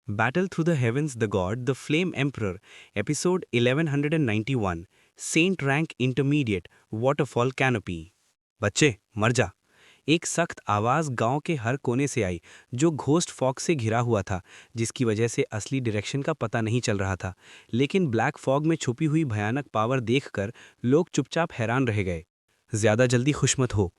Battle Through the Heavens, the God, the Flame Emperor, Episode 1191, Saint Rank Intermediate, Waterfall Canopy। बच्चे मर जा। एक सख्त आवाज गांव के हर कोने से आई, जो घोस्ट फॉग से घिरा हुआ था, जिसकी वजह से असली डायरेक्शन का पता नहीं चल रहा था। लेकिन ब्लैक फॉग में छुपी हुई भयानक पावर देखकर लोग चुपचाप हैरान रह गए। ज्यादा जल्दी खुश मत हो।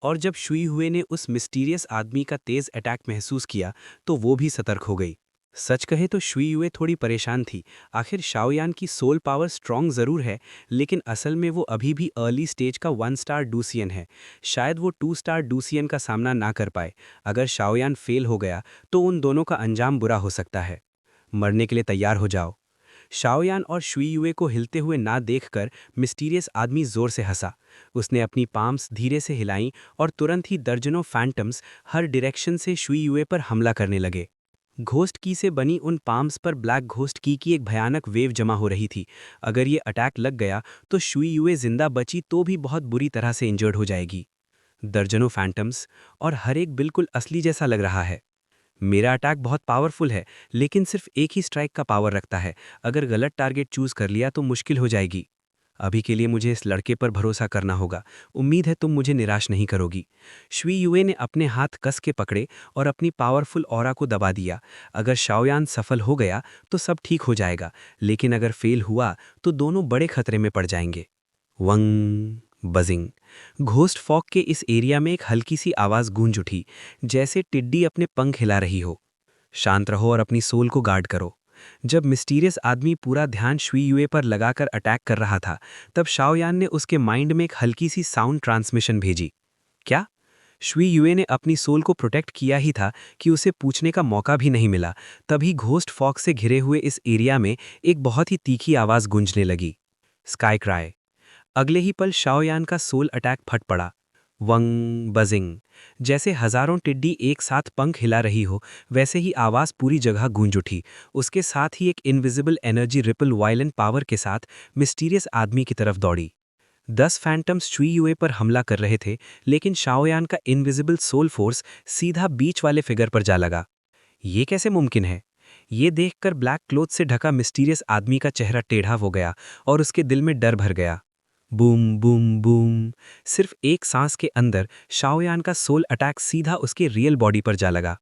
और जब शुई हुए ने उस मिस्टीरियस आदमी का तेज अटैक महसूस किया, तो वो भी सतर्क हो गई। सच कहे तो शुई युए थोड़ी परेशान थी। आखिर शाओयान की सोल पावर स्ट्रांग जरूर है, लेकिन असल में वो अभी भी अर्ली स्टेज का 1 स्टार डूसियन है। शायद वो 2 स्टार डूसियन का सामना ना कर पाए। अगर शाओयान फेल हो गया तो उन दोनों का अंजाम बुरा हो सकता है। मरने के लिए तैयार हो जाओ। शाओयान और शुई युए को हिलते हुए ना देखकर मिस्टीरियस आदमी जोर से हंसा। उसने अपनी पाम्स धीरे से हिलाईं और तुरंत ही दर्जनों फैंटम्स हर डायरेक्शन से शुई युए पर हमला करने लगे। घोस्ट की से बनी उन पाम्स पर ब्लैक घोस्ट की एक भयानक वेव जमा हो रही थी। अगर ये अटैक लग गया तो शुई युए जिंदा बची तो भी बहुत बुरी तरह से इंजर्ड हो जाएगी। दर्जनों फैंटम्स, और हर एक बिल्कुल असली जैसा लग रहा है। मेरा अटैक बहुत पावरफुल है, लेकिन सिर्फ एक ही स्ट्राइक का पावर रखता है। अगर गलत टारगेट चूज कर लिया तो मुश्किल हो जाएगी। अभी के लिए मुझे इस लड़के पर भरोसा करना होगा। उम्मीद है तुम मुझे निराश नहीं करोगी। शुई युए ने अपने हाथ कस के पकड़े और अपनी पावरफुल ऑरा को दबा दिया। अगर शाओयान सफल हो गया तो सब ठीक हो जाएगा, लेकिन अगर फेल हुआ तो दोनों बड़े खतरे में पड़ जाएंगे। वंग बजिंग। घोस्ट फॉग के इस एरिया में एक हल्की सी आवाज गूंज उठी, जैसे टिड्डी अपने पंख हिला रही हो। शांत रहो और अपनी सोल को गार्ड करो। जब मिस्टीरियस आदमी पूरा ध्यान शुई युए पर लगाकर अटैक कर रहा था, तब शाओयान ने उसके माइंड में एक हल्की सी साउंड ट्रांसमिशन भेजी। क्या? शुई युए ने अपनी सोल को प्रोटेक्ट किया ही था कि उसे पूछने का मौका भी नहीं मिला। तभी घोस्ट फॉग से घिरे हुए इस एरिया में एक बहुत ही तीखी आवाज गूंजने लगी। Sky cry. अगले ही पल शाओयान का सोल अटैक फट पड़ा। वंग बजिंग। जैसे हजारों टिड्डी एक साथ पंख हिला रही हो, वैसे ही आवाज पूरी जगह गूंज उठी। उसके साथ ही एक invisible energy ripple violent power के साथ मिस्टीरियस आदमी की तरफ दौड़ी। 10 फैंटम्स शुई युए पर हमला कर रहे थे, लेकिन शाओयान का इनविजिबल सोल फोर्स सीधा बीच वाले फिगर पर जा लगा। ये कैसे मुमकिन है? ये देखकर ब्लैक क्लोथ से ढका मिस्टीरियस आदमी का चेहरा टेढ़ा हो गया और उसके दिल में डर भर गया। Boom boom boom. सिर्फ एक सांस के अंदर शाओयान का सोल अटैक सीधा उसके रियल बॉडी पर जा लगा।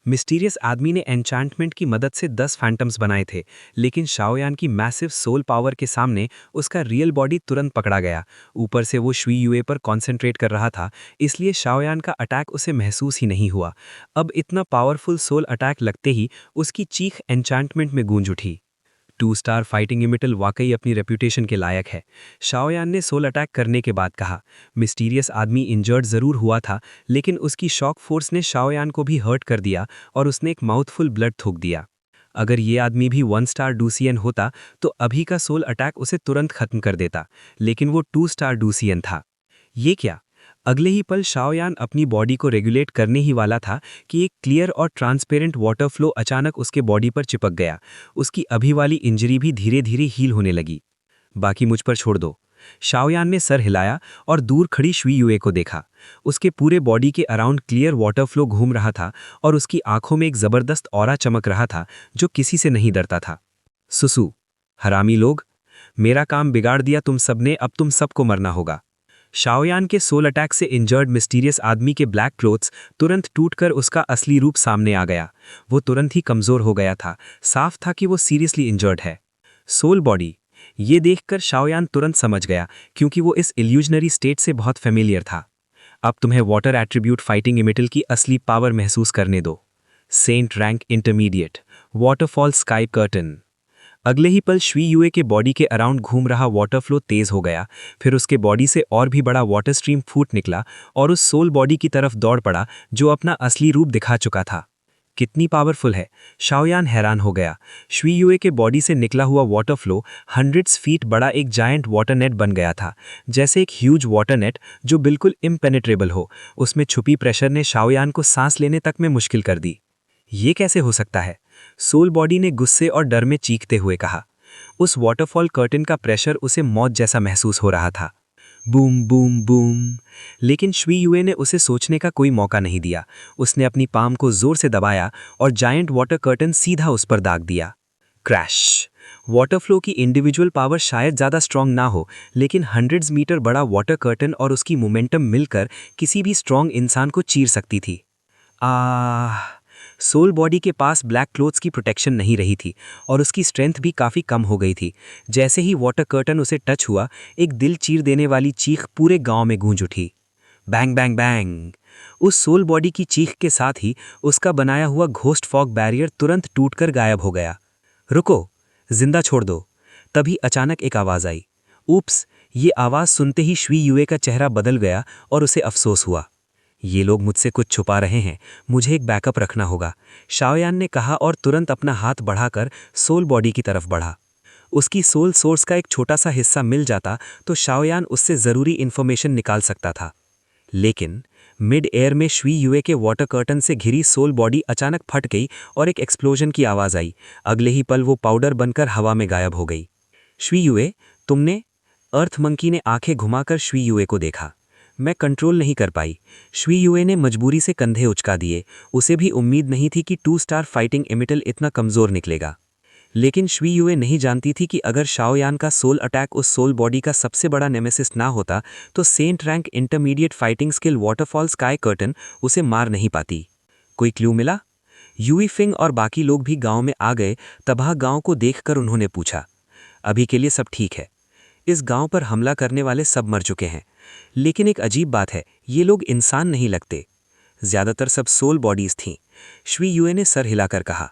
मिस्टीरियस आदमी ने एन्चांटमेंट की मदद से 10 फैंटम्स बनाए थे, लेकिन शाओयान की मैसिव सोल पावर के सामने उसका रियल बॉडी तुरंत पकड़ा गया। ऊपर से वो शुई युए पर कॉन्सेंट्रेट कर रहा था, इसलिए शाओयान का अटैक उसे महसूस ही नहीं हुआ। अब इतना पावरफुल सोल अटैक लगते ही उसकी चीख एन्चांटमेंट में गूंज उठी। 2 स्टार फाइटिंग इमिटल वाकई अपनी रेपुटेशन के लायक है, शाओयान ने सोल अटैक करने के बाद कहा। मिस्टीरियस आदमी इंजर्ड जरूर हुआ था, लेकिन उसकी शॉक फोर्स ने शाओयान को भी हर्ट कर दिया और उसने एक माउथफुल ब्लड थूक दिया। अगर ये आदमी भी 1 स्टार डूसियन होता तो अभी का सोल अटैक उसे तुरंत खत्म कर देता, लेकिन वो 2 स्टार डूसियन था। ये क्या? अगले ही पल शाओयान अपनी बॉडी को रेगुलेट करने ही वाला था कि एक क्लियर और ट्रांसपेरेंट वाटर फ्लो अचानक उसके बॉडी पर चिपक गया। उसकी अभी वाली इंजरी भी धीरे धीरे हील होने लगी। बाकी मुझ पर छोड़ दो। शाओयान ने सर हिलाया और दूर खड़ी शुई युए को देखा। उसके पूरे बॉडी के अराउंड क्लियर वाटर फ्लो घूम रहा था और उसकी आंखों में एक जबरदस्त ऑरा चमक रहा था, जो किसी से नहीं डरता था। सुसु, हरामी लोग, मेरा काम बिगाड़ दिया तुम सबने, अब तुम सबको मरना होगा। शाओयान के सोल अटैक से इंजर्ड मिस्टीरियस आदमी के ब्लैक क्लोथ्स तुरंत टूटकर उसका असली रूप सामने आ गया। वो तुरंत ही कमजोर हो गया था। साफ था कि वो सीरियसली इंजर्ड है। Soul body. ये देखकर शाओयान तुरंत समझ गया, क्योंकि वो इस इल्यूजनरी स्टेट से बहुत फेमिलियर था। अब तुम्हें वाटर एट्रीब्यूट फाइटिंग इमिटल की असली पावर महसूस करने दो। Saint rank intermediate, waterfall sky curtain. अगले ही पल शुई युए के बॉडी के अराउंड घूम रहा वाटर फ्लो तेज हो गया। फिर उसके बॉडी से और भी बड़ा वाटर स्ट्रीम फूट निकला और उस सोल बॉडी की तरफ दौड़ पड़ा, जो अपना असली रूप दिखा चुका था। कितनी पावरफुल है? शाओयान हैरान हो गया। शुई युए के बॉडी से निकला हुआ वाटर फ्लो 100 फीट बड़ा एक जायंट वाटर नेट बन गया था, जैसे एक ह्यूज वाटर नेट जो बिल्कुल इम्पेनेट्रेबल हो। उसमें छुपी प्रेशर ने शाओयान को सांस लेने तक में मुश्किल कर दी। ये कैसे हो सकता है? सोल बॉडी ने गुस्से और डर में चीखते हुए कहा। उस वाटरफॉल कर्टन का प्रेशर उसे मौत जैसा महसूस हो रहा था। Boom boom boom. लेकिन श्वी युए ने उसे सोचने का कोई मौका नहीं दिया। उसने अपनी पाम को जोर से दबाया और जायंट वाटर कर्टन सीधा उस पर दाग दिया। क्रैश। वाटर फ्लो की इंडिविजुअल पावर शायद ज़्यादा स्ट्रांग ना हो, लेकिन हंड्रेड्स मीटर बड़ा वाटर कर्टन और उसकी मोमेंटम मिलकर किसी भी स्ट्रांग इंसान को चीर सकती थी। सोल बॉडी के पास ब्लैक क्लोथ्स की प्रोटेक्शन नहीं रही थी और उसकी स्ट्रेंथ भी काफ़ी कम हो गई थी। जैसे ही वाटर कर्टन उसे टच हुआ, एक दिल चीर देने वाली चीख पूरे गांव में गूंज उठी। Bang bang bang. उस सोल बॉडी की चीख के साथ ही उसका बनाया हुआ घोस्ट फॉग बैरियर तुरंत टूटकर गायब हो गया। रुको, जिंदा छोड़ दो। तभी अचानक एक आवाज़ आई। ऊप्स। ये आवाज़ सुनते ही श्वी युए का चेहरा बदल गया और उसे अफसोस हुआ। ये लोग मुझसे कुछ छुपा रहे हैं, मुझे एक बैकअप रखना होगा, शाओयान ने कहा और तुरंत अपना हाथ बढ़ाकर सोल बॉडी की तरफ बढ़ा। उसकी सोल सोर्स का एक छोटा सा हिस्सा मिल जाता तो शाओयान उससे ज़रूरी इन्फॉर्मेशन निकाल सकता था। लेकिन मिड एयर में श्वी युए के वाटर कर्टन से घिरी सोल बॉडी अचानक फट गई और एक एक्सप्लोजन की आवाज़ आई। अगले ही पल वो पाउडर बनकर हवा में गायब हो गई। श्वी युए, तुमने? अर्थ मंकी ने आंखें घुमाकर श्वी युए को देखा। मैं कंट्रोल नहीं कर पाई। श्वी युए ने मजबूरी से कंधे उचका दिए। उसे भी उम्मीद नहीं थी कि 2 स्टार फाइटिंग एमिटल इतना कमज़ोर निकलेगा। लेकिन श्वी युए नहीं जानती थी कि अगर शाओयान का सोल अटैक उस सोल बॉडी का सबसे बड़ा नेमेसिस ना होता तो saint rank intermediate fighting skill waterfall sky curtain उसे मार नहीं पाती। कोई क्लू मिला? यूई फिंग और बाकी लोग भी गांव में आ गए। तबाह गांव को देखकर उन्होंने पूछा, अभी के लिए सब ठीक है। इस गांव पर हमला करने वाले सब मर चुके हैं। लेकिन एक अजीब बात है, ये लोग इंसान नहीं लगते। ज्यादातर सब सोल बॉडीज थीं। श्वी युए ने सर हिलाकर कहा,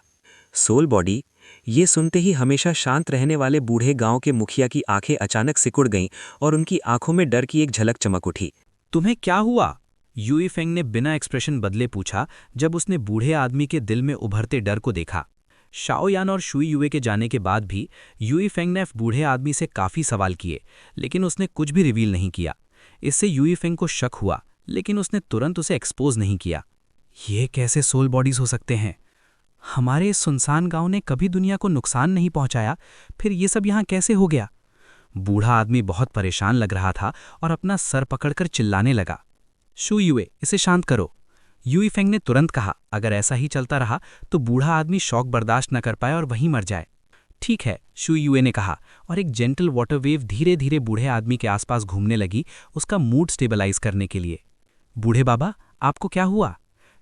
सोल बॉडी? ये सुनते ही हमेशा शांत रहने वाले बूढ़े गांव के मुखिया की आंखें अचानक सिकुड़ गईं और उनकी आंखों में डर की एक झलक चमक उठी। तुम्हें क्या हुआ? यूई फेंग ने बिना एक्सप्रेशन बदले पूछा जब उसने बूढ़े आदमी के दिल में उभरते डर को देखा। शाओयान और शुई युए के जाने के बाद भी यूई फेंग ने बूढ़े आदमी से काफ़ी सवाल किए, लेकिन उसने कुछ भी रिवील नहीं किया। इससे यूई फेंग को शक हुआ, लेकिन उसने तुरंत उसे एक्सपोज नहीं किया। ये कैसे सोल बॉडीज हो सकते हैं? हमारे इस सुनसान गांव ने कभी दुनिया को नुकसान नहीं पहुंचाया, फिर ये सब यहाँ कैसे हो गया? बूढ़ा आदमी बहुत परेशान लग रहा था और अपना सर पकड़कर चिल्लाने लगा। शू युए, इसे शांत करो। यूई फेंग ने तुरंत कहा, अगर ऐसा ही चलता रहा तो बूढ़ा आदमी शॉक बर्दाश्त न कर पाए और वहीं मर जाए। ठीक है, शू युए ने कहा, और एक जेंटल वाटर वेव धीरे धीरे बूढ़े आदमी के आसपास घूमने लगी, उसका मूड स्टेबलाइज करने के लिए। बूढ़े बाबा, आपको क्या हुआ?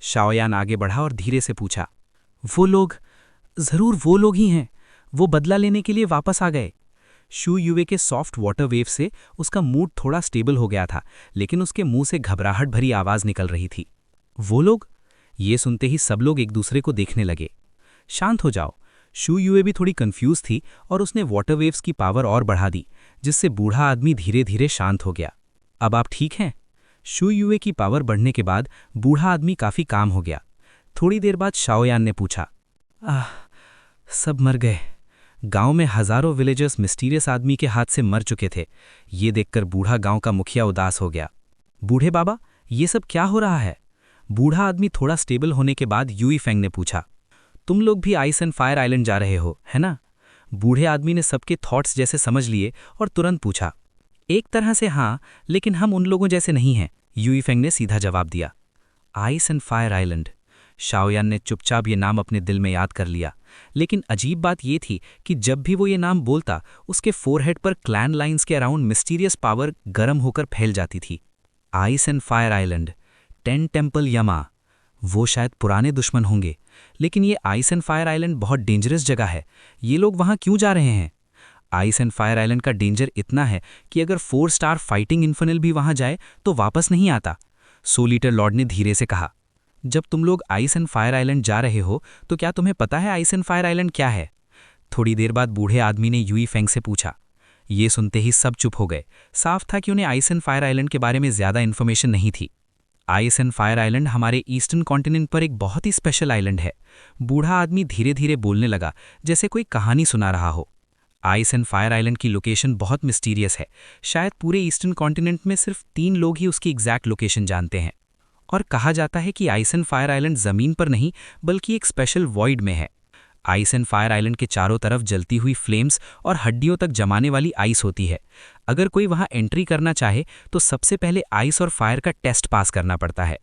शाओयान आगे बढ़ा और धीरे से पूछा। वो लोग, जरूर वो लोग ही हैं। वो बदला लेने के लिए वापस आ गए। शू युए के सॉफ्ट वाटर वेव से उसका मूड थोड़ा स्टेबल हो गया था, लेकिन उसके मुंह से घबराहट भरी आवाज निकल रही थी। वो लोग? ये सुनते ही सब लोग एक दूसरे को देखने लगे। शांत हो जाओ। शू युए भी थोड़ी कंफ्यूज थी और उसने वाटर वेव्स की पावर और बढ़ा दी, जिससे बूढ़ा आदमी धीरे धीरे शांत हो गया। अब आप ठीक हैं? शू युए की पावर बढ़ने के बाद बूढ़ा आदमी काफी काम हो गया। थोड़ी देर बाद शाओयान ने पूछा, सब मर गए। गांव में हजारों विलेजर्स मिस्टीरियस आदमी के हाथ से मर चुके थे। ये देखकर बूढ़ा गांव का मुखिया उदास हो गया। बूढ़े बाबा, ये सब क्या हो रहा है? बूढ़ा आदमी थोड़ा स्टेबल होने के बाद यूई फेंग ने पूछा, तुम लोग भी आइस एंड फायर आइलैंड जा रहे हो, है ना? बूढ़े आदमी ने सबके थॉट्स जैसे समझ लिए और तुरंत पूछा, एक तरह से हाँ, लेकिन हम उन लोगों जैसे नहीं हैं। यूई फेंग ने सीधा जवाब दिया। Ice and fire island. Shaoyan ने चुपचाप ये नाम अपने दिल में याद कर लिया, लेकिन अजीब बात ये थी कि जब भी वो ये नाम बोलता, उसके फोरहेड पर क्लैन लाइंस के अराउंड मिस्टीरियस पावर गर्म होकर फैल जाती थी। Ice and fire island, 10 temple यमा। वो शायद पुराने दुश्मन होंगे, लेकिन ये आइस एंड फायर आइलैंड बहुत डेंजरस जगह है। ये लोग वहाँ क्यों जा रहे हैं? आइस एंड फायर आइलैंड का डेंजर इतना है कि अगर 4 स्टार फाइटिंग इन्फिनिल भी वहाँ जाए तो वापस नहीं आता। सोल ईटर लॉर्ड ने धीरे से कहा, जब तुम लोग आइस एंड फायर आइलैंड जा रहे हो तो क्या तुम्हें पता है आइस एंड फायर आइलैंड क्या है? थोड़ी देर बाद बूढ़े आदमी ने यूई फेंग से पूछा। ये सुनते ही सब चुप हो गए। साफ था कि उन्हें आइस एंड फायर आइलैंड के बारे में ज्यादा इन्फॉर्मेशन नहीं थी। आइस एंड फायर आइलैंड हमारे ईस्टर्न कॉन्टिनेंट पर एक बहुत ही स्पेशल आइलैंड है। बूढ़ा आदमी धीरे धीरे बोलने लगा, जैसे कोई कहानी सुना रहा हो। आइस एंड फायर आइलैंड की लोकेशन बहुत मिस्टीरियस है। शायद पूरे ईस्टर्न कॉन्टिनेंट में सिर्फ 3 लोग ही उसकी एग्जैक्ट लोकेशन जानते हैं। और कहा जाता है कि आइस एंड फायर आइलैंड जमीन पर नहीं, बल्कि एक स्पेशल वॉइड में है। आइस एंड फायर आइलैंड के चारों तरफ जलती हुई फ्लेम्स और हड्डियों तक जमाने वाली आइस होती है। अगर कोई वहां एंट्री करना चाहे तो सबसे पहले आइस और फायर का टेस्ट पास करना पड़ता है।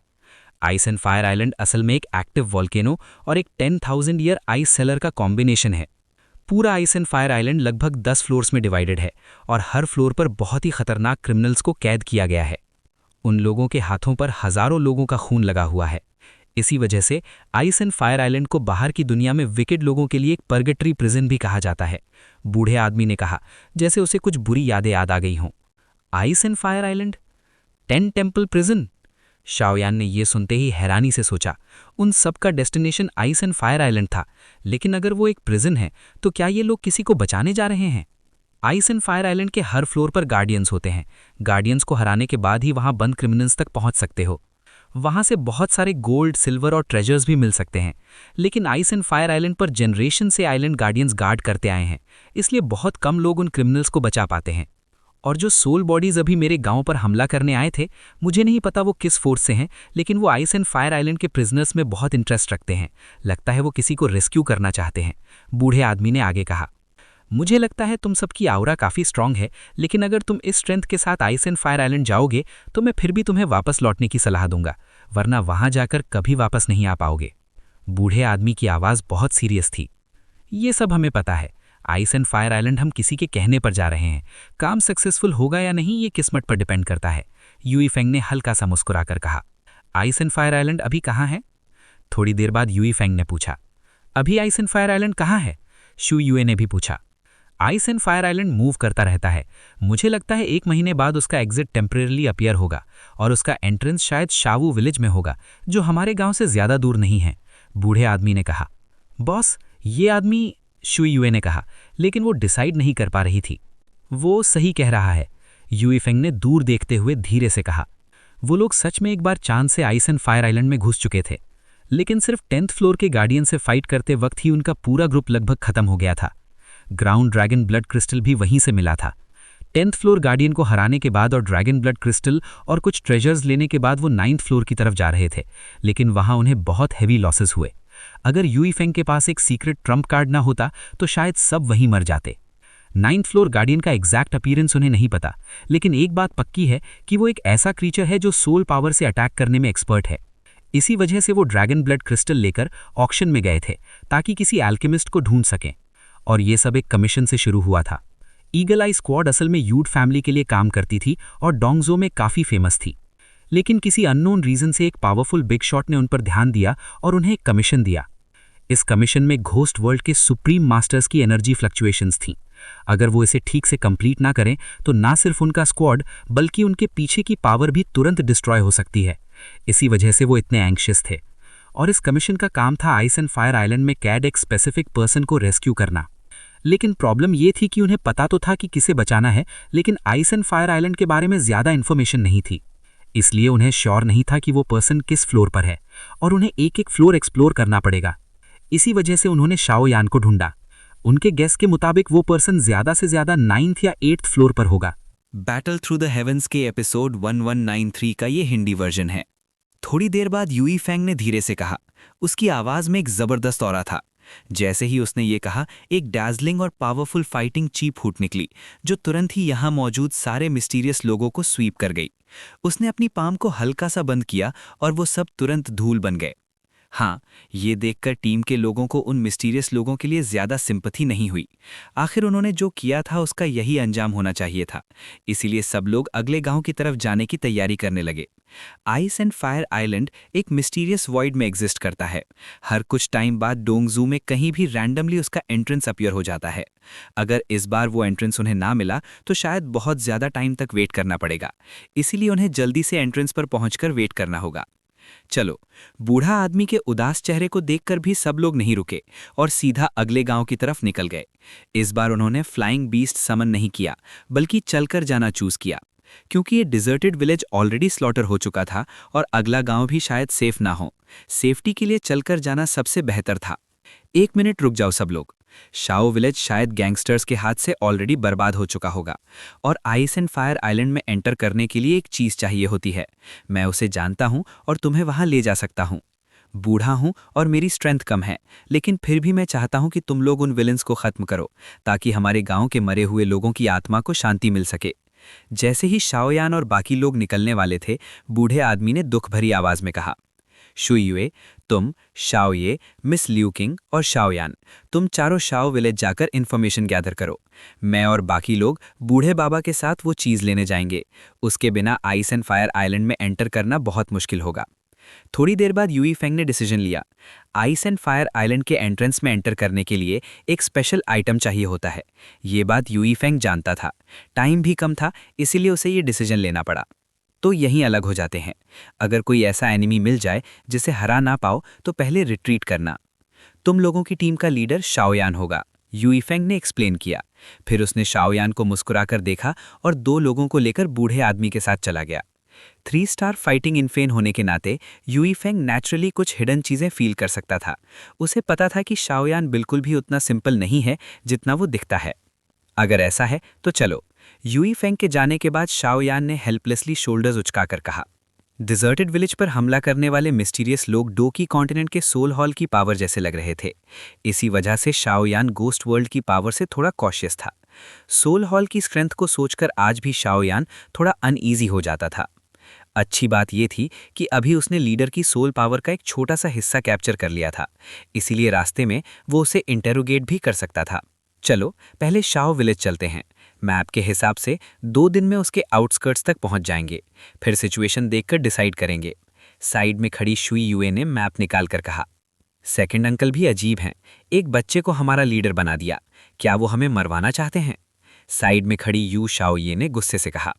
आइस एंड फायर आइलैंड असल में एक एक्टिव वॉल्केनो और एक 10,000 ईयर आइस सेलर का कॉम्बिनेशन है। पूरा आइस एंड फायर आइलैंड लगभग 10 फ्लोर्स में डिवाइडेड है और हर फ्लोर पर बहुत ही खतरनाक क्रिमिनल्स को कैद किया गया है। उन लोगों के हाथों पर हजारों लोगों का खून लगा हुआ है। इसी वजह से आइस एंड फायर आइलैंड को बाहर की दुनिया में विकेड लोगों के लिए एक पर्गेटरी प्रिजन भी कहा जाता है। बूढ़े आदमी ने कहा, जैसे उसे कुछ बुरी यादें याद आ गई हों। Ice and fire island, 10 temple prison. Shaoyan ने यह सुनते ही हैरानी से सोचा, उन सब का destination ice and fire island था, लेकिन अगर वो एक प्रिजन है तो क्या ये लोग किसी को बचाने जा रहे हैं? आइस एंड फायर आइलैंड के हर फ्लोर पर गार्डियंस होते हैं। गार्डियंस को हराने के बाद ही वहां बंद क्रिमिनल्स तक पहुंच सकते हो। वहां से बहुत सारे गोल्ड, सिल्वर और ट्रेजर्स भी मिल सकते हैं। लेकिन आइस एंड फायर आइलैंड पर जनरेशन से आइलैंड गार्डियंस गार्ड करते आए हैं, इसलिए बहुत कम लोग उन क्रिमिनल्स को बचा पाते हैं। और जो सोल बॉडीज अभी मेरे गांव पर हमला करने आए थे, मुझे नहीं पता वो किस फोर्स से हैं, लेकिन वो आइस एंड फायर आइलैंड के प्रिजनर्स में बहुत इंटरेस्ट रखते हैं। लगता है वो किसी को रेस्क्यू करना चाहते हैं। बूढ़े आदमी ने आगे कहा, मुझे लगता है तुम सबकी आउरा काफ़ी स्ट्रांग है, लेकिन अगर तुम इस स्ट्रेंथ के साथ आइस एंड फायर आइलैंड जाओगे तो मैं फिर भी तुम्हें वापस लौटने की सलाह दूंगा, वरना वहां जाकर कभी वापस नहीं आ पाओगे। बूढ़े आदमी की आवाज़ बहुत सीरियस थी। ये सब हमें पता है। आइस एंड फायर आइलैंड हम किसी के कहने पर जा रहे हैं। काम सक्सेसफुल होगा या नहीं ये किस्मत पर डिपेंड करता है। यूई फेंग ने हल्का सा मुस्कुराकर कहा। आइस एंड फायर आइलैंड अभी कहाँ है? थोड़ी देर बाद यूई फेंग ने पूछा। अभी आइस एंड फायर आइलैंड कहाँ है? शू यूए ने भी पूछा। Ice and fire island move करता रहता है। मुझे लगता है 1 महीने बाद उसका एग्जिट टेम्परेरली अपीयर होगा और उसका एंट्रेंस शायद शावू विलेज में होगा, जो हमारे गांव से ज्यादा दूर नहीं है। बूढ़े आदमी ने कहा। बॉस, ये आदमी, शुई यूए ने कहा, लेकिन वो डिसाइड नहीं कर पा रही थी। वो सही कह रहा है, यूई फेंग ने दूर देखते हुए धीरे से कहा। वो लोग सच में एक बार चांद से आइस एंड फायर आइलैंड में घुस चुके थे, लेकिन सिर्फ 10th फ्लोर के गार्डियन से फाइट करते वक्त ही उनका पूरा ग्रुप लगभग खत्म हो गया था। ग्राउंड ड्रैगन ब्लड क्रिस्टल भी वहीं से मिला था। 10th फ्लोर गार्डियन को हराने के बाद और ड्रैगन ब्लड क्रिस्टल और कुछ ट्रेजर्स लेने के बाद वो 9th फ्लोर की तरफ जा रहे थे, लेकिन वहां उन्हें बहुत हैवी लॉसेस हुए। अगर यूई फेंग के पास एक सीक्रेट ट्रम्प कार्ड ना होता तो शायद सब वहीं मर जाते। 9th फ्लोर गार्डियन का एग्जैक्ट अपीयरेंस उन्हें नहीं पता, लेकिन एक बात पक्की है कि वो एक ऐसा क्रीचर है जो सोल पावर से अटैक करने में एक्सपर्ट है। इसी वजह से वो ड्रैगन ब्लड क्रिस्टल लेकर ऑक्शन में गए थे, ताकि किसी एल्केमिस्ट को ढूंढ सकें। और ये सब एक कमीशन से शुरू हुआ था। ईगल आई स्क्वाड असल में यूड फैमिली के लिए काम करती थी और डोंगजो में काफ़ी फेमस थी, लेकिन किसी अननोन रीजन से एक पावरफुल बिग शॉट ने उन पर ध्यान दिया और उन्हें एक कमीशन दिया। इस कमीशन में घोस्ट वर्ल्ड के सुप्रीम मास्टर्स की एनर्जी फ्लक्चुएशंस थीं। अगर वो इसे ठीक से कंप्लीट ना करें तो ना सिर्फ उनका स्क्वाड बल्कि उनके पीछे की पावर भी तुरंत डिस्ट्रॉय हो सकती है। इसी वजह से वो इतने एंग्शियस थे। और इस कमीशन का काम था आइस एंड फायर आइलैंड में कैद एक स्पेसिफिक पर्सन को रेस्क्यू करना। लेकिन प्रॉब्लम ये थी कि उन्हें पता तो था कि किसे बचाना है, लेकिन आइस एंड फायर आइलैंड के बारे में ज्यादा इन्फॉर्मेशन नहीं थी। इसलिए उन्हें श्योर नहीं था कि वो पर्सन किस फ्लोर पर है और उन्हें एक एक फ्लोर एक्सप्लोर करना पड़ेगा। इसी वजह से उन्होंने शाओयान को ढूंढा। उनके गेस के मुताबिक वो पर्सन ज्यादा से ज्यादा 9th या 8th फ्लोर पर होगा। बैटल थ्रू द हेवंस के एपिसोड 1193 का ये हिंदी वर्जन है। थोड़ी देर बाद यूई फेंग ने धीरे से कहा। उसकी आवाज में एक जबरदस्त ऑरा था। जैसे ही उसने ये कहा, एक डैज़लिंग और पावरफुल फाइटिंग चीप फूट निकली, जो तुरंत ही यहां मौजूद सारे मिस्टीरियस लोगों को स्वीप कर गई। उसने अपनी पाम को हल्का सा बंद किया और वो सब तुरंत धूल बन गए। हाँ, ये देखकर टीम के लोगों को उन मिस्टीरियस लोगों के लिए ज्यादा सिंपैथी नहीं हुई। आखिर उन्होंने जो किया था उसका यही अंजाम होना चाहिए था। इसीलिए सब लोग अगले गांव की तरफ जाने की तैयारी करने लगे। आइस एंड फायर आइलैंड एक मिस्टीरियस वॉइड में एग्जिस्ट करता है। हर कुछ टाइम बाद डोंगजू में कहीं भी रैंडमली उसका एंट्रेंस अपीयर हो जाता है। अगर इस बार वो एंट्रेंस उन्हें ना मिला तो शायद बहुत ज्यादा टाइम तक वेट करना पड़ेगा। इसीलिए उन्हें जल्दी से एंट्रेंस पर पहुंचकर वेट करना होगा। चलो, बूढ़ा आदमी के उदास चेहरे को देखकर भी सब लोग नहीं रुके और सीधा अगले गांव की तरफ निकल गए। इस बार उन्होंने फ्लाइंग बीस्ट समन नहीं किया, बल्कि चलकर जाना चूज किया, क्योंकि ये डिजर्टेड विलेज ऑलरेडी स्लॉटर हो चुका था और अगला गांव भी शायद सेफ ना हो। सेफ्टी के लिए चलकर जाना सबसे बेहतर था। 1 मिनट रुक जाओ सब लोग। शाओ विलेज शायद गैंगस्टर्स के हाथ से ऑलरेडी बर्बाद हो चुका होगा और आइस एंड फायर आइलैंड में एंटर करने के लिए एक चीज चाहिए होती है। मैं उसे जानता हूं और तुम्हें वहां ले जा सकता हूं। बूढ़ा हूं और मेरी स्ट्रेंथ कम है, लेकिन फिर भी मैं चाहता हूं कि तुम लोग उन विलेंस को खत्म करो, ताकि हमारे गांव के मरे हुए लोगों की आत्मा को शांति मिल सके। जैसे ही शाओयान और बाकी लोग निकलने वाले थे, बूढ़े आदमी ने दुख भरी आवाज में कहा, शुइयुए, तुम, शाओये, मिस ल्यूकिंग और शाओयान, तुम चारों शाओ विलेज जाकर इन्फॉर्मेशन गैदर करो। मैं और बाकी लोग बूढ़े बाबा के साथ वो चीज़ लेने जाएंगे। उसके बिना आइस एंड फायर आइलैंड में एंटर करना बहुत मुश्किल होगा। थोड़ी देर बाद यूई फेंग ने डिसीजन लिया। आइस एंड फायर आइलैंड के एंट्रेंस में एंटर करने के लिए एक स्पेशल आइटम चाहिए होता है। ये बात यूई फेंग जानता था। टाइम भी कम था, इसीलिए उसे ये डिसीजन लेना पड़ा। तो यहीं अलग हो जाते हैं। अगर कोई ऐसा एनिमी मिल जाए जिसे हरा ना पाओ, तो पहले रिट्रीट करना। तुम लोगों की टीम का लीडर शाओयान होगा, यूई फेंग ने एक्सप्लेन किया। फिर उसने शाओयान को मुस्कुराकर देखा और 2 लोगों को लेकर बूढ़े आदमी के साथ चला गया। 3 स्टार फाइटिंग इनफेन होने के नाते यूई फेंग नेचुरली कुछ हिडन चीजें फील कर सकता था। उसे पता था कि शाओयान बिल्कुल भी उतना सिंपल नहीं है जितना वो दिखता है। अगर ऐसा है तो चलो। यूई फेंग के जाने के बाद शाओयान ने हेल्पलेसली शोल्डर्स उचकाकर कहा। डिजर्टेड विलेज पर हमला करने वाले मिस्टीरियस लोग डोकी कॉन्टिनेंट के सोल हॉल की पावर जैसे लग रहे थे। इसी वजह से शाओयान गोस्ट वर्ल्ड की पावर से थोड़ा कॉशियस था। सोल हॉल की स्ट्रेंथ को सोचकर आज भी शाओयान थोड़ा अनईजी हो जाता था। अच्छी बात यह थी कि अभी उसने लीडर की सोल पावर का एक छोटा सा हिस्सा कैप्चर कर लिया था, इसीलिए रास्ते में वो उसे इंटेरोगेट भी कर सकता था। चलो पहले शाओ विलेज चलते हैं। मैप के हिसाब से 2 दिन में उसके आउटस्कर्ट्स तक पहुंच जाएंगे। फिर सिचुएशन देखकर डिसाइड करेंगे। साइड में खड़ी शुई युए ने मैप निकालकर कहा, सेकंड अंकल भी अजीब हैं। एक बच्चे को हमारा लीडर बना दिया। क्या वो हमें मरवाना चाहते हैं? साइड में खड़ी यू शाओये ने गुस्से से कहा।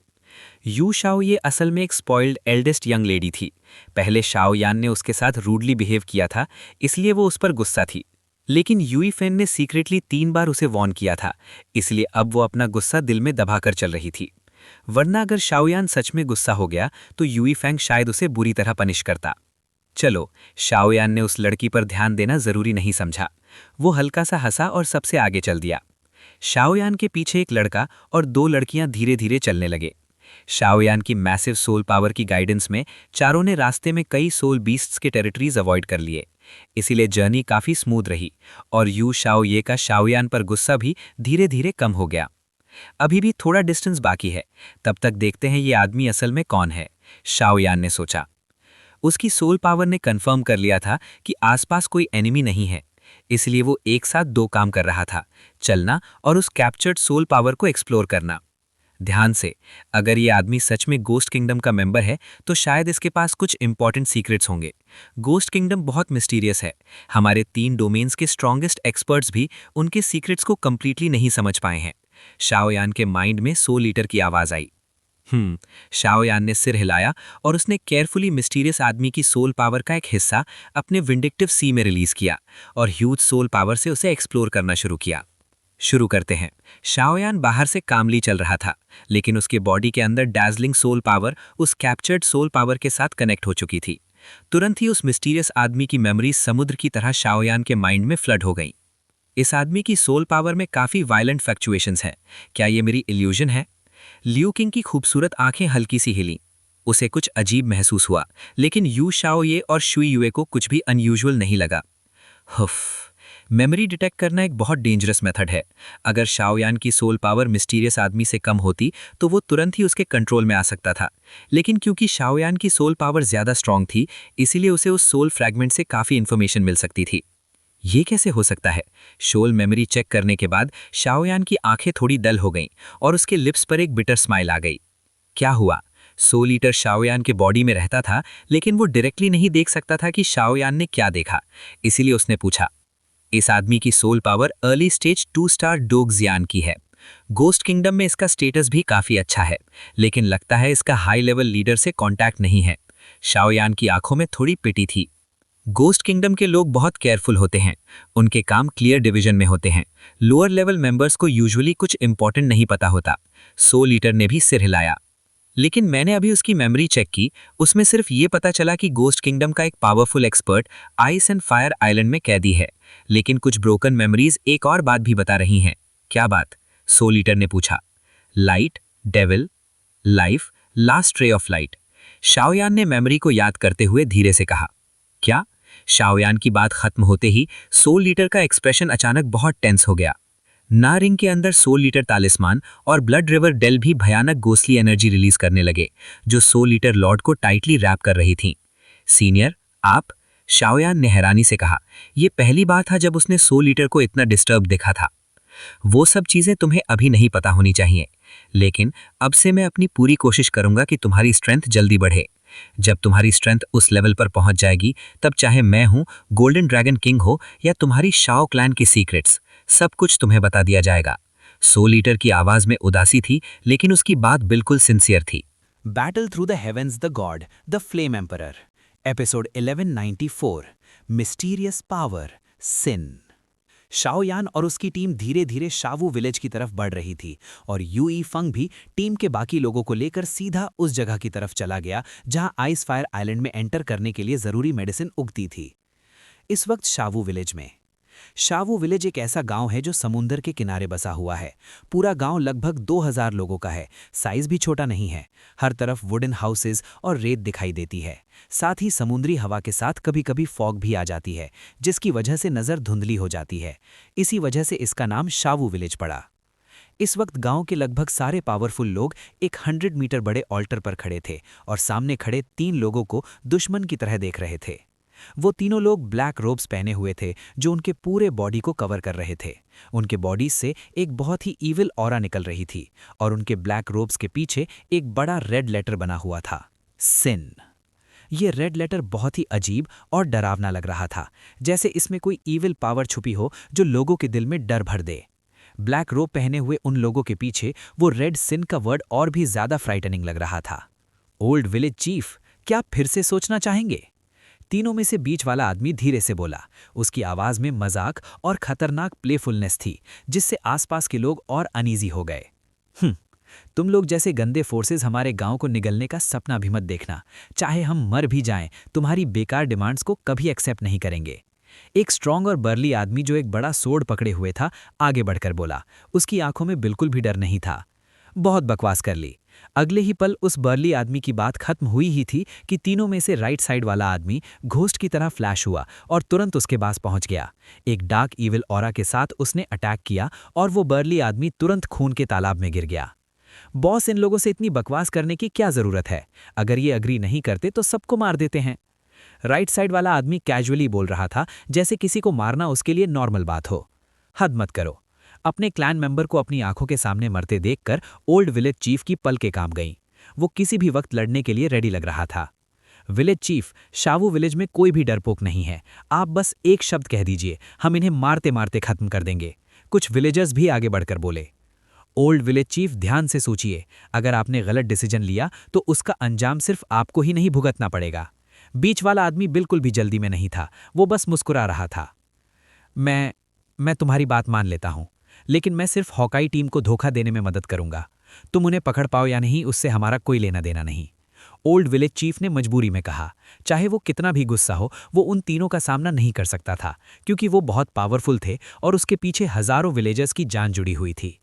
यू शाओये असल में एक स्पॉइल्ड एल्डेस्ट यंग लेडी थी। पहले शाओयान ने उसके साथ रूडली बिहेव किया था, इसलिए वो उस पर गुस्सा थी। लेकिन यूई फेन ने सीक्रेटली 3 बार उसे वॉर्न किया था, इसलिए अब वो अपना गुस्सा दिल में दबाकर चल रही थी। वरना अगर शाओयान सच में गुस्सा हो गया तो यूई फेंग शायद उसे बुरी तरह पनिश करता। चलो, शाओयान ने उस लड़की पर ध्यान देना जरूरी नहीं समझा। वो हल्का सा हंसा और सबसे आगे चल दिया। शाओयान के पीछे एक लड़का और 2 लड़कियां धीरे धीरे चलने लगे। शाओयान की मैसिव सोल पावर की गाइडेंस में चारों ने रास्ते में कई सोल बीस्ट्स के टेरिटरीज अवॉइड कर लिए। इसीलिए जर्नी काफी स्मूथ रही और यू शाओये का शाओयान पर गुस्सा भी धीरे धीरे कम हो गया। अभी भी थोड़ा डिस्टेंस बाकी है, तब तक देखते हैं ये आदमी असल में कौन है, शाओयान ने सोचा। उसकी सोल पावर ने कंफर्म कर लिया था कि आसपास कोई एनिमी नहीं है, इसलिए वो एक साथ 2 काम कर रहा था, चलना और उस कैप्चर्ड सोल पावर को एक्सप्लोर करना। ध्यान से, अगर ये आदमी सच में गोस्ट किंगडम का मेंबर है तो शायद इसके पास कुछ इंपॉर्टेंट सीक्रेट्स होंगे। गोस्ट किंगडम बहुत मिस्टीरियस है। हमारे 3 डोमेन्स के स्ट्रॉन्गेस्ट एक्सपर्ट्स भी उनके सीक्रेट्स को कंप्लीटली नहीं समझ पाए हैं। शाओयान के माइंड में सोल ईटर की आवाज आई। शाओयान ने सिर हिलाया और उसने केयरफुली मिस्टीरियस आदमी की सोल पावर का एक हिस्सा अपने विंडिक्टिव सी में रिलीज किया और ह्यूज सोल पावर से उसे एक्सप्लोर करना शुरू किया। शुरू करते हैं। शाओयान बाहर से कामली चल रहा था, लेकिन उसके बॉडी के अंदर डैजलिंग सोल पावर उस कैप्चर्ड सोल पावर के साथ कनेक्ट हो चुकी थी। तुरंत ही उस मिस्टीरियस आदमी की मेमोरीज समुद्र की तरह शाओयान के माइंड में फ्लड हो गई। इस आदमी की सोल पावर में काफी वायलेंट फ्लक्चुएशंस हैं। क्या ये मेरी इल्यूजन है? लियू किंग की खूबसूरत आंखें हल्की सी हिली। उसे कुछ अजीब महसूस हुआ, लेकिन यू शाओये और शुई युए को कुछ भी अनयूजुअल नहीं लगा। हुफ, मेमोरी डिटेक्ट करना एक बहुत डेंजरस मेथड है। अगर शाओयान की सोल पावर मिस्टीरियस आदमी से कम होती तो वो तुरंत ही उसके कंट्रोल में आ सकता था, लेकिन क्योंकि शाओयान की सोल पावर ज्यादा स्ट्रांग थी, इसीलिए उसे उस सोल फ्रैगमेंट से काफी इंफॉर्मेशन मिल सकती थी। ये कैसे हो सकता है? सोल मेमोरी चेक करने के बाद शाओयान की आंखें थोड़ी डल हो गईं और उसके लिप्स पर एक बिटर स्माइल आ गई। क्या हुआ? सोल ईटर शाओयान के बॉडी में रहता था, लेकिन वो डायरेक्टली नहीं देख सकता था कि शाओयान ने क्या देखा, इसीलिए उसने पूछा। इस आदमी की soul power early stage 2 star Dogjian की है। गोस्ट किंगडम में इसका स्टेटस भी काफी अच्छा है, लेकिन लगता है इसका हाई लेवल लीडर से कांटेक्ट नहीं है। शाओयान की आंखों में थोड़ी पिटी थी। गोस्ट किंगडम के लोग बहुत केयरफुल होते हैं। उनके काम क्लियर डिवीजन में होते हैं। लोअर लेवल मेंबर्स को यूजुअली कुछ इंपॉर्टेंट नहीं पता होता। सोल ईटर ने भी सिर हिलाया। लेकिन मैंने अभी उसकी मेमोरी चेक की, उसमें सिर्फ ये पता चला कि गोस्ट किंगडम का एक powerful expert ice and fire island में कैदी है, लेकिन कुछ ब्रोकन मेमोरीज एक और बात भी बता रही हैं। क्या बात? सोल ईटर ने पूछा। Light, devil, life, last ray of light. Shaoyan ने मेमोरी को याद करते हुए धीरे से कहा। क्या? शाओयान की बात खत्म होते ही सोल लीटर का एक्सप्रेशन अचानक बहुत टेंस हो गया। ना रिंग के अंदर सोल लीटर तालिस्मान और ब्लड रिवर डेल भी भयानक गोस्टली एनर्जी रिलीज करने लगे, जो सोल लीटर लॉर्ड को टाइटली रैप कर रही थीं। सीनियर, आप? शाओयान ने हैरानी से कहा। यह पहली बार था जब उसने सोल लीटर को इतना डिस्टर्ब देखा था। वो सब चीजें तुम्हें अभी नहीं पता होनी चाहिए, लेकिन अब से मैं अपनी पूरी कोशिश करूंगा कि तुम्हारी स्ट्रेंथ जल्दी बढ़े। जब तुम्हारी स्ट्रेंथ उस लेवल पर पहुंच जाएगी, तब चाहे मैं हूं, गोल्डन ड्रैगन किंग हो या तुम्हारी शाओ क्लैन की सीक्रेट्स, सब कुछ तुम्हें बता दिया जाएगा। सोल ईटर की आवाज में उदासी थी, लेकिन उसकी बात बिल्कुल सिंसियर थी। Battle through the heavens the god the flame emperor, episode 1194, mysterious power, sin. Shaoyan और उसकी टीम धीरे धीरे शावू विलेज की तरफ बढ़ रही थी और यूई फंग भी टीम के बाकी लोगों को लेकर सीधा उस जगह की तरफ चला गया जहां आइस फायर आइलैंड में एंटर करने के लिए जरूरी मेडिसिन उगती थी। इस वक्त शावू विलेज एक ऐसा गांव है जो समुंदर के किनारे बसा हुआ है। पूरा गांव लगभग 2000 लोगों का है। साइज भी छोटा नहीं है। हर तरफ वुडन हाउसेज और रेत दिखाई देती है। साथ ही समुद्री हवा के साथ कभी कभी फॉग भी आ जाती है, जिसकी वजह से नज़र धुंधली हो जाती है। इसी वजह से इसका नाम शावू विलेज पड़ा। इस वक्त गांव के लगभग सारे पावरफुल लोग एक 100 मीटर बड़े ऑल्टर पर खड़े थे और सामने खड़े 3 लोगों को दुश्मन की तरह देख रहे थे। वो तीनों लोग ब्लैक रोब्स पहने हुए थे जो उनके पूरे बॉडी को कवर कर रहे थे। उनके बॉडीज से एक बहुत ही ईविल ऑरा निकल रही थी और उनके ब्लैक रोब्स के पीछे एक बड़ा रेड लेटर बना हुआ था, सिन। ये रेड लेटर बहुत ही अजीब और डरावना लग रहा था, जैसे इसमें कोई ईविल पावर छुपी हो जो लोगों के दिल में डर भर दे। ब्लैक रोब पहने हुए उन लोगों के पीछे वो रेड सिन का वर्ड और भी ज्यादा फ्राइटनिंग लग रहा था, ओल्ड विलेज चीफ, क्या आप फिर से सोचना चाहेंगे? तीनों में से बीच वाला आदमी धीरे से बोला। उसकी आवाज में मजाक और खतरनाक प्लेफुलनेस थी, जिससे आसपास के लोग और अनईजी हो गए। तुम लोग जैसे गंदे फोर्सेस हमारे गांव को निगलने का सपना भी मत देखना। चाहे हम मर भी जाएं, तुम्हारी बेकार डिमांड्स को कभी एक्सेप्ट नहीं करेंगे। एक स्ट्रांग और बर्ली आदमी जो एक बड़ा सोर्ड पकड़े हुए था, आगे बढ़कर बोला। उसकी आंखों में बिल्कुल भी डर नहीं था। बहुत बकवास कर ली। अगले ही पल उस बर्ली आदमी की बात खत्म हुई ही थी कि तीनों में से राइट साइड वाला आदमी घोस्ट की तरह फ्लैश हुआ और तुरंत उसके पास पहुंच गया। एक डार्क ईविल ऑरा के साथ उसने अटैक किया और वो बर्ली आदमी तुरंत खून के तालाब में गिर गया। बॉस, इन लोगों से इतनी बकवास करने की क्या जरूरत है? अगर ये अग्री नहीं करते तो सबको मार देते हैं। राइट साइड वाला आदमी कैजुअली बोल रहा था, जैसे किसी को मारना उसके लिए नॉर्मल बात हो। हद मत करो। अपने क्लैन मेंबर को अपनी आंखों के सामने मरते देखकर ओल्ड विलेज चीफ की पलकें कांप गईं। वो किसी भी वक्त लड़ने के लिए रेडी लग रहा था। विलेज चीफ, शावू विलेज में कोई भी डरपोक नहीं है। आप बस एक शब्द कह दीजिए, हम इन्हें मारते मारते खत्म कर देंगे। कुछ विलेजर्स भी आगे बढ़कर बोले। ओल्ड विलेज चीफ, ध्यान से सोचिए। अगर आपने गलत डिसीजन लिया तो उसका अंजाम सिर्फ आपको ही नहीं भुगतना पड़ेगा। बीच वाला आदमी बिल्कुल भी जल्दी में नहीं था। वो बस मुस्कुरा रहा था। मैं तुम्हारी बात मान लेता हूं, लेकिन मैं सिर्फ हॉकाई टीम को धोखा देने में मदद करूंगा। तुम उन्हें पकड़ पाओ या नहीं, उससे हमारा कोई लेना देना नहीं। ओल्ड विलेज चीफ ने मजबूरी में कहा। चाहे वो कितना भी गुस्सा हो, वो उन तीनों का सामना नहीं कर सकता था, क्योंकि वो बहुत पावरफुल थे और उसके पीछे हजारों विलेजर्स की जान जुड़ी हुई थी।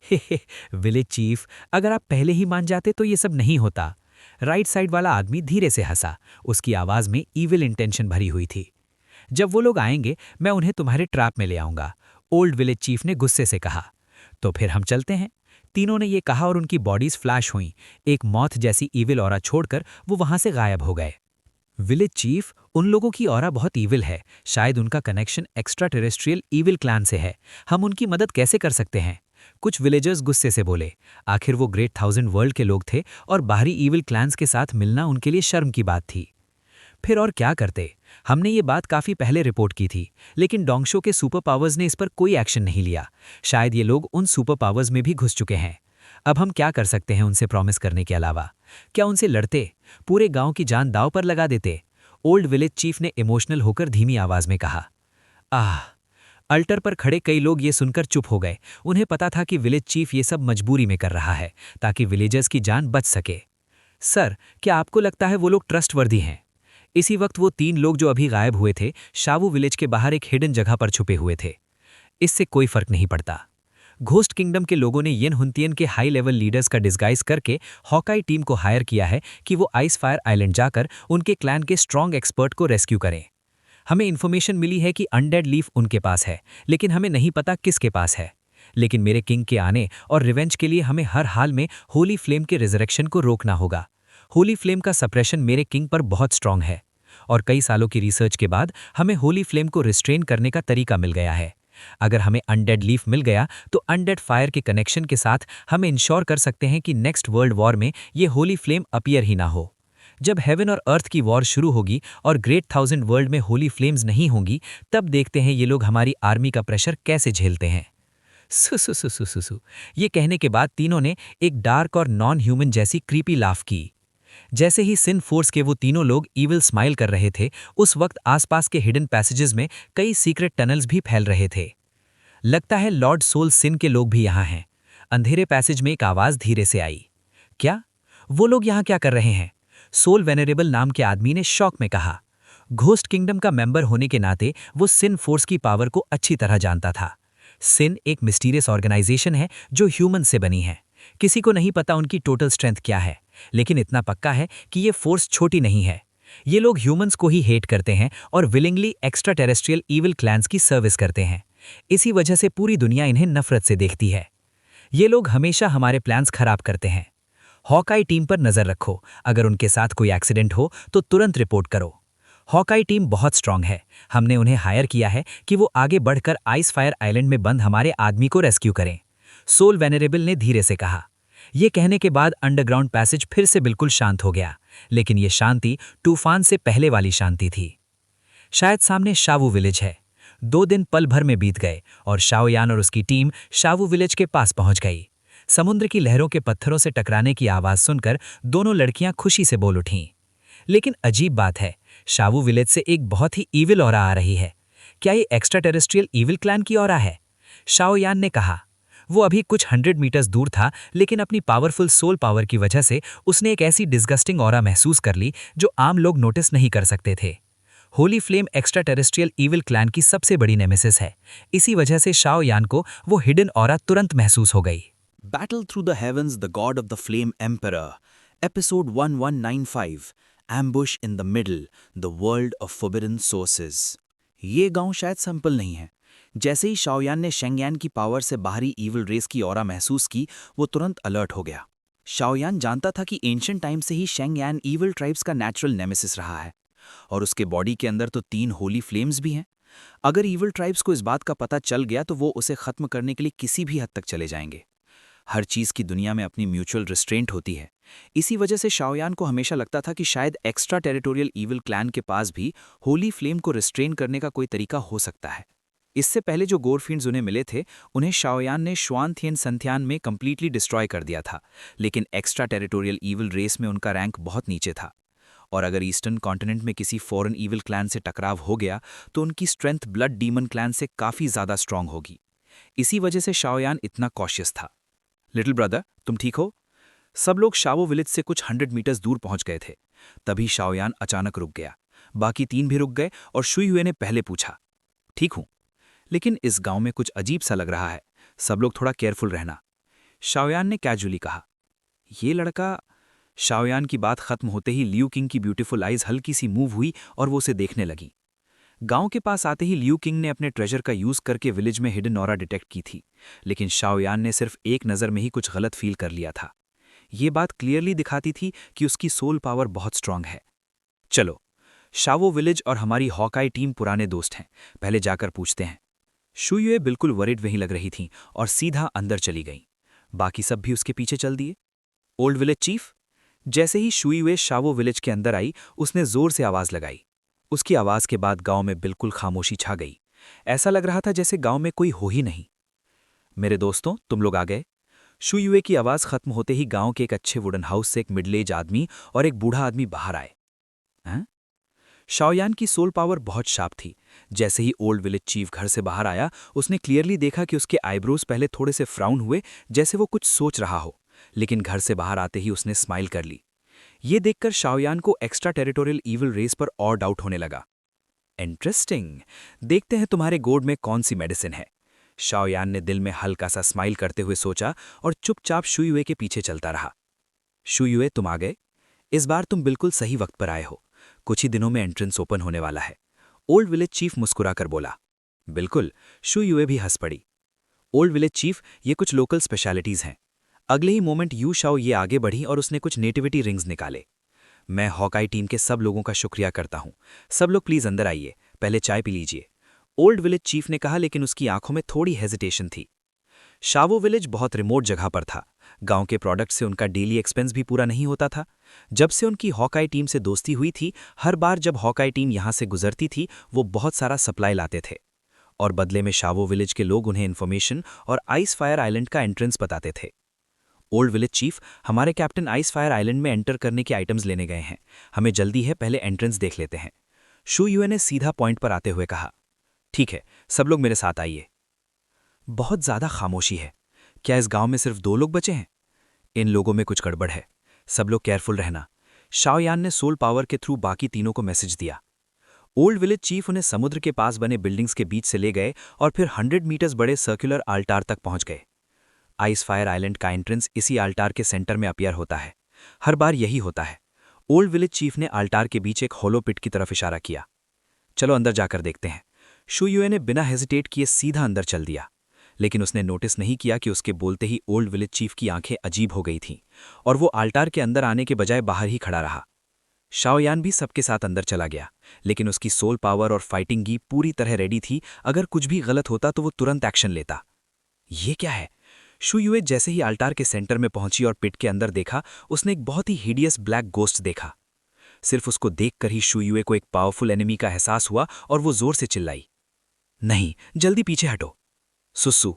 हे विलेज चीफ, अगर आप पहले ही मान जाते तो ये सब नहीं होता। राइट साइड वाला आदमी धीरे से हंसा। उसकी आवाज में ईविल इंटेंशन भरी हुई थी। जब वो लोग आएंगे, मैं उन्हें तुम्हारे ट्रैप में ले आऊंगा, ओल्ड विलेज चीफ ने गुस्से से कहा। तो फिर हम चलते हैं। तीनों ने ये कहा और उनकी बॉडीज फ्लैश हुईं। एक मौत जैसी ईविल ऑरा छोड़कर वो वहां से गायब हो गए। विलेज चीफ, उन लोगों की ऑरा बहुत ईविल है। शायद उनका connection extra terrestrial evil clan से है। हम उनकी मदद कैसे कर सकते हैं? कुछ विलेजर्स गुस्से से बोले। आखिर वो ग्रेट 1000 वर्ल्ड के लोग थे और बाहरी ईविल क्लैंस के साथ मिलना उनके लिए शर्म की बात थी। फिर और क्या करते? हमने ये बात काफी पहले रिपोर्ट की थी, लेकिन डोंगशो के सुपर पावर्स ने इस पर कोई एक्शन नहीं लिया। शायद ये लोग उन सुपर पावर्स में भी घुस चुके हैं। अब हम क्या कर सकते हैं उनसे प्रॉमिस करने के अलावा? क्या उनसे लड़ते? पूरे गांव की जान दांव पर लगा देते? ओल्ड विलेज चीफ ने इमोशनल होकर धीमी आवाज में कहा। अल्टर पर खड़े कई लोग ये सुनकर चुप हो गए। उन्हें पता था कि विलेज चीफ ये सब मजबूरी में कर रहा है ताकि विलेजर्स की जान बच सके। सर, क्या आपको लगता है वो लोग ट्रस्टवर्दी हैं? इसी वक्त वो 3 लोग जो अभी गायब हुए थे, शावू विलेज के बाहर एक हिडन जगह पर छुपे हुए थे। इससे कोई फर्क नहीं पड़ता। घोस्ट किंगडम के लोगों ने येन हुंतियन के हाई लेवल लीडर्स का डिस्गाइज करके हॉकाई टीम को हायर किया है कि वो आइस फायर आइलैंड जाकर उनके क्लैन के स्ट्रॉन्ग एक्सपर्ट को रेस्क्यू करें। हमें इन्फॉर्मेशन मिली है कि अनडेड लीफ उनके पास है, लेकिन हमें नहीं पता किसके पास है। लेकिन मेरे किंग के आने और रिवेंज के लिए हमें हर हाल में होली फ्लेम के रिजरेक्शन को रोकना होगा। होली फ्लेम का सप्रेशन मेरे किंग पर बहुत स्ट्रांग है, और कई सालों की रिसर्च के बाद हमें होली फ्लेम को रिस्ट्रेन करने का तरीका मिल गया है। अगर हमें अनडेड लीफ मिल गया तो अनडेड फायर के कनेक्शन के साथ हम इंश्योर कर सकते हैं कि नेक्स्ट वर्ल्ड वॉर में ये होली फ्लेम अपीयर ही ना हो। जब हेवन और अर्थ की वॉर शुरू होगी और ग्रेट 1000 वर्ल्ड में होली फ्लेम्स नहीं होंगी, तब देखते हैं ये लोग हमारी आर्मी का प्रेशर कैसे झेलते हैं। सु सु सु सु सु सु। ये कहने के बाद तीनों ने एक डार्क और नॉन ह्यूमन जैसी क्रीपी लाफ की। जैसे ही सिन फोर्स के वो तीनों लोग ईविल स्माइल कर रहे थे, उस वक्त आसपास के हिडन पैसेजेस में कई सीक्रेट टनल्स भी फैल रहे थे। लगता है लॉर्ड सोल सिन के लोग भी यहाँ हैं। अंधेरे पैसेज में एक आवाज धीरे से आई। क्या? वो लोग यहाँ क्या कर रहे हैं? सोल वेनरेबल नाम के आदमी ने शॉक में कहा। घोस्ट किंगडम का मेंबर होने के नाते वो सिन फोर्स की पावर को अच्छी तरह जानता था। सिन एक मिस्टीरियस ऑर्गेनाइजेशन है जो ह्यूमन से बनी है। किसी को नहीं पता उनकी टोटल स्ट्रेंथ क्या है, लेकिन इतना पक्का है कि ये फोर्स छोटी नहीं है। ये लोग ह्यूमंस को ही हेट करते हैं और willingly extra terrestrial evil clans की सर्विस करते हैं। इसी वजह से पूरी दुनिया इन्हें नफरत से देखती है। ये लोग हमेशा हमारे प्लान्स खराब करते हैं। हॉकाई टीम पर नजर रखो, अगर उनके साथ कोई एक्सीडेंट हो तो तुरंत रिपोर्ट करो। हॉकाई टीम बहुत स्ट्रांग है। हमने उन्हें हायर किया है कि वो आगे बढ़कर आइस फायर आइलैंड में बंद हमारे आदमी को रेस्क्यू करें। सोल वेनरेबल ने धीरे से कहा। यह कहने के बाद अंडरग्राउंड पैसेज फिर से बिल्कुल शांत हो गया, लेकिन यह शांति तूफान से पहले वाली शांति थी। शायद सामने शावू विलेज है। 2 दिन पल भर में बीत गए और शाओयान और उसकी टीम शावू विलेज के पास पहुंच गई। समुद्र की लहरों के पत्थरों से टकराने की आवाज सुनकर दोनों लड़कियां खुशी से बोल उठीं। लेकिन अजीब बात है, शावू विलेज से एक बहुत ही ईविल ऑरा आ रही है। क्या ये एक्स्ट्रा टेरेस्ट्रियल ईविल क्लैन की ऑरा है? शाओयान ने कहा। वो अभी कुछ 100 मीटर्स दूर था, लेकिन अपनी पावरफुल सोल पावर की वजह से उसने एक ऐसी डिस्गस्टिंग ऑरा महसूस कर ली जो आम लोग नोटिस नहीं कर सकते थे। Holi flame extra terrestrial evil clan की सबसे बड़ी नेमेसिस है। इसी वजह से शाओयान को वो हिडन ऑरा तुरंत महसूस हो गई। Battle Through the Heavens, the God of the Flame Emperor, Episode 1195, Ambush in the Middle, The World of Forbidden Sources। ये गांव शायद सिंपल नहीं है। जैसे ही शाओयान ने शेंगयान की पावर से बाहरी ईविल रेस की ऑरा महसूस की, वो तुरंत अलर्ट हो गया। शाओयान जानता था कि एंशिएंट टाइम से ही शेंगयान ईविल ट्राइब्स का नेचुरल नेमेसिस रहा है, और उसके बॉडी के अंदर तो 3 होली फ्लेम्स भी हैं। अगर ईविल ट्राइब्स को इस बात का पता चल गया तो वो उसे खत्म करने के लिए किसी भी हद तक चले जाएंगे। हर चीज की दुनिया में अपनी म्यूचुअल रिस्ट्रेंट होती है। इसी वजह से शाओयान को हमेशा लगता था कि शायद एक्स्ट्रा टेरिटोरियल ईविल क्लैन के पास भी होली फ्लेम को रिस्ट्रेन करने का कोई तरीका हो सकता है। इससे पहले जो गोरफिंड्स उन्हें मिले थे, उन्हें शाओयान ने श्वानथियन संथियान में कंप्लीटली डिस्ट्रॉय कर दिया था, लेकिन एक्स्ट्रा टेरिटोरियल ईविल रेस में उनका रैंक बहुत नीचे था। और अगर ईस्टर्न कॉन्टिनेंट में किसी फॉरेन ईविल क्लैन से टकराव हो गया तो उनकी स्ट्रेंथ ब्लड डीमन क्लैन से काफ़ी ज़्यादा स्ट्रांग होगी। इसी वजह से शाओयान इतना कॉशियस था। लिटिल ब्रदर, तुम ठीक हो? सब लोग शावो विलेज से कुछ 100 मीटर्स दूर पहुंच गए थे। तभी शाओयान अचानक रुक गया। बाकी 3 भी रुक गए और शुई हुए ने पहले पूछा, ठीक हूं, लेकिन इस गांव में कुछ अजीब सा लग रहा है। सब लोग थोड़ा केयरफुल रहना। शाओयान ने कैजुअली कहा। ये लड़का। शाओयान की बात खत्म होते ही लियू किंग की ब्यूटीफुल आइज हल्की सी मूव हुई और वो उसे देखने लगी। गांव के पास आते ही लियू किंग ने अपने ट्रेजर का यूज करके विलेज में हिडन ऑरा डिटेक्ट की थी, लेकिन शाओयान ने सिर्फ एक नज़र में ही कुछ गलत फील कर लिया था। ये बात क्लियरली दिखाती थी कि उसकी सोल पावर बहुत स्ट्रांग है। चलो, शावो विलेज और हमारी हॉकाई टीम पुराने दोस्त हैं, पहले जाकर पूछते हैं। शुयुए बिल्कुल वरिड वहीं लग रही थीं और सीधा अंदर चली गईं। बाकी सब भी उसके पीछे चल दिए। Old village chief. जैसे ही शुयुए शावो विलेज के अंदर आई, उसने जोर से आवाज लगाई। उसकी आवाज के बाद गांव में बिल्कुल खामोशी छा गई। ऐसा लग रहा था जैसे गांव में कोई हो ही नहीं। मेरे दोस्तों, तुम लोग आ गए। शुयुए की आवाज खत्म होते ही गांव के एक अच्छे वुडन हाउस से एक मिडिल एज आदमी और एक बूढ़ा आदमी बाहर आए। हैं? शाओयान की सोल पावर बहुत शार्प थी। जैसे ही ओल्ड विलेज चीफ घर से बाहर आया, उसने क्लियरली देखा कि उसके आईब्रोज पहले थोड़े से फ्राउन हुए, जैसे वो कुछ सोच रहा हो, लेकिन घर से बाहर आते ही उसने स्माइल कर ली। ये देखकर शाओयान को एक्स्ट्रा टेरिटोरियल ईविल रेस पर और डाउट होने लगा। इंटरेस्टिंग, देखते हैं तुम्हारे गोड में कौन सी मेडिसिन है। शाओयान ने दिल में हल्का सा स्माइल करते हुए सोचा और चुपचाप शुयुए के पीछे चलता रहा। शुयुए, तुम आ गए। इस बार तुम बिल्कुल सही वक्त पर आए हो। कुछ ही दिनों में एंट्रेंस ओपन होने वाला है। ओल्ड विलेज चीफ मुस्कुराकर बोला। बिल्कुल, शू युए भी हंस पड़ी। ओल्ड विलेज चीफ, ये कुछ लोकल स्पेशलिटीज हैं। अगले ही मोमेंट यू शाओ ये आगे बढ़ी और उसने कुछ नेटिविटी रिंग्स निकाले। मैं हॉकाई टीम के सब लोगों का शुक्रिया करता हूँ। सब लोग प्लीज अंदर आइए, पहले चाय पी लीजिए, ओल्ड विलेज चीफ ने कहा, लेकिन उसकी आंखों में थोड़ी हेजिटेशन थी। शावो विलेज बहुत रिमोट जगह पर था। गांव के प्रोडक्ट से उनका डेली एक्सपेंस भी पूरा नहीं होता था। जब से उनकी हॉकाई टीम से दोस्ती हुई थी, हर बार जब हॉकाई टीम यहां से गुजरती थी, वो बहुत सारा सप्लाई लाते थे और बदले में शावो विलेज के लोग उन्हें इन्फॉर्मेशन और आइस फायर आइलैंड का एंट्रेंस बताते थे। ओल्ड विलेज चीफ, हमारे कैप्टन आइस फायर आइलैंड में एंटर करने के आइटम्स लेने गए हैं। हमें जल्दी है, पहले एंट्रेंस देख लेते हैं। शू युए ने सीधा पॉइंट पर आते हुए कहा। ठीक है, सब लोग मेरे साथ आइए। बहुत ज्यादा खामोशी है। क्या इस गांव में सिर्फ 2 लोग बचे हैं? इन लोगों में कुछ गड़बड़ है। सब लोग केयरफुल रहना। शाओयान ने सोल पावर के थ्रू बाकी तीनों को मैसेज दिया। ओल्ड विलेज चीफ उन्हें समुद्र के पास बने बिल्डिंग्स के बीच से ले गए और फिर 100 मीटर्स बड़े सर्कुलर आल्टार तक पहुंच गए। आइस फायर आइलैंड का एंट्रेंस इसी आल्टार के सेंटर में अपीयर होता है। हर बार यही होता है। ओल्ड विलेज चीफ ने आल्टार के बीच एक होलो पिट की तरफ इशारा किया। चलो अंदर जाकर देखते हैं। शू युए ने बिना हेजिटेट किए सीधा अंदर चल दिया, लेकिन उसने नोटिस नहीं किया कि उसके बोलते ही ओल्ड विलेज चीफ की आंखें अजीब हो गई थीं और वो आल्टार के अंदर आने के बजाय बाहर ही खड़ा रहा। शाओयान भी सबके साथ अंदर चला गया, लेकिन उसकी सोल पावर और फाइटिंग गी पूरी तरह रेडी थी। अगर कुछ भी गलत होता तो वो तुरंत एक्शन लेता। ये क्या है? शू युए जैसे ही आल्टार के सेंटर में पहुंची और पिट के अंदर देखा, उसने एक बहुत ही हिडियस ब्लैक गोस्ट देखा। सिर्फ उसको देखकर ही शू युए को एक पावरफुल एनिमी का एहसास हुआ और वो जोर से चिल्लाई, नहीं, जल्दी पीछे हटो, सुस्सू।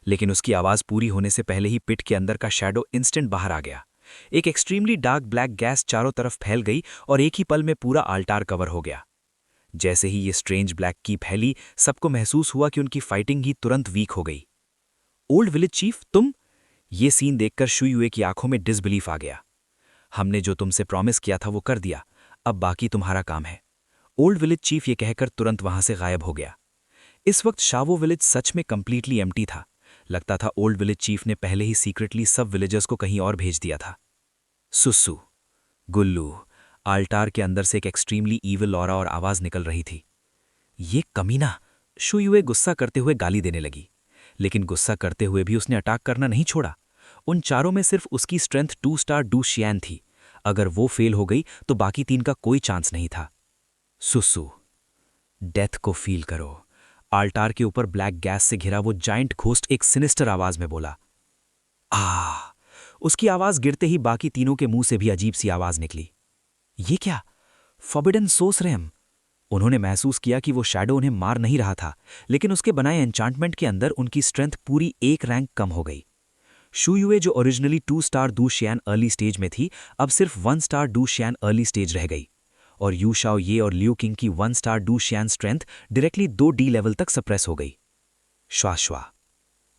लेकिन उसकी आवाज पूरी होने से पहले ही पिट के अंदर का शैडो इंस्टेंट बाहर आ गया। एक एक्सट्रीमली डार्क ब्लैक गैस चारों तरफ फैल गई और एक ही पल में पूरा आल्टार कवर हो गया। जैसे ही ये स्ट्रेंज ब्लैक की फैली, सबको महसूस हुआ कि उनकी फाइटिंग ही तुरंत वीक हो गई। ओल्ड विलेज चीफ, तुम? ये सीन देखकर शू युए की आंखों में डिसबिलीफ आ गया। हमने जो तुमसे प्रॉमिस किया था वो कर दिया, अब बाकी तुम्हारा काम है। ओल्ड विलेज चीफ ये कहकर तुरंत वहां से गायब हो गया। इस वक्त शावो विलेज सच में कंप्लीटली एम्प्टी था। लगता था ओल्ड विलेज चीफ ने पहले ही सीक्रेटली सब विलेजर्स को कहीं और भेज दिया था। सुस्सू, गुल्लू, आल्टार के अंदर से एक एक्सट्रीमली ईविल ऑरा और आवाज निकल रही थी। ये कमीना, शू युए गुस्सा करते हुए गाली देने लगी, लेकिन गुस्सा करते हुए भी उसने अटैक करना नहीं छोड़ा। उन चारों में सिर्फ उसकी स्ट्रेंथ 2 स्टार डू शियान थी। अगर वो फेल हो गई तो बाकी 3 का कोई चांस नहीं था। सुस्सू, डेथ को फील करो। आल्टार के ऊपर ब्लैक गैस से घिरा वो जाइंट घोस्ट एक सिनिस्टर आवाज में बोला। उसकी आवाज गिरते ही बाकी तीनों के मुंह से भी अजीब सी आवाज निकली। ये क्या? फॉरबिडन सोर्सरेम। उन्होंने महसूस किया कि वो शैडो उन्हें मार नहीं रहा था, लेकिन उसके बनाए एन्चांटमेंट के अंदर उनकी स्ट्रेंथ पूरी 1 रैंक कम हो गई। शू युए जो originally 2 star Dou Xian early stage में थी, अब सिर्फ 1 star Dou Xian early stage रह गई। और यू शाओ ये और लियू किंग की 1 star Dou Xian strength directly 2D level तक सप्रेस हो गई। श्वा।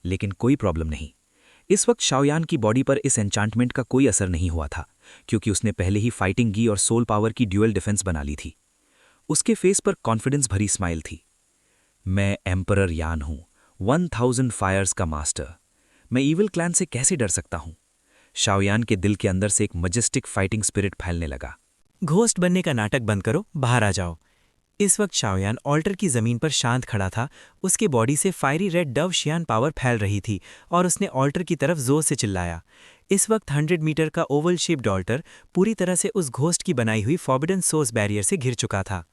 लेकिन कोई प्रॉब्लम नहीं। इस वक्त शाओयान की बॉडी पर इस एन्चांटमेंट का कोई असर नहीं हुआ था, क्योंकि उसने पहले ही फाइटिंग गी और सोल पावर की ड्यूअल डिफेंस बना ली थी। उसके फेस पर कॉन्फिडेंस भरी स्माइल थी। मैं एम्परर यान हूं, 1000 फायर्स का मास्टर। मैं ईविल क्लैन से कैसे डर सकता हूं? शाओयान के दिल के अंदर से एक मजेस्टिक फाइटिंग स्पिरिट फैलने लगा। घोस्ट बनने का नाटक बंद करो, बाहर आ जाओ। इस वक्त शाओयान ऑल्टर की जमीन पर शांत खड़ा था। उसके बॉडी से फायरी रेड डव शियान पावर फैल रही थी और उसने ऑल्टर की तरफ जोर से चिल्लाया। इस वक्त 100 मीटर का ओवल शेप्ड ऑल्टर पूरी तरह से उस घोस्ट की बनाई हुई फॉरबिडन सोर्स बैरियर से घिर चुका था।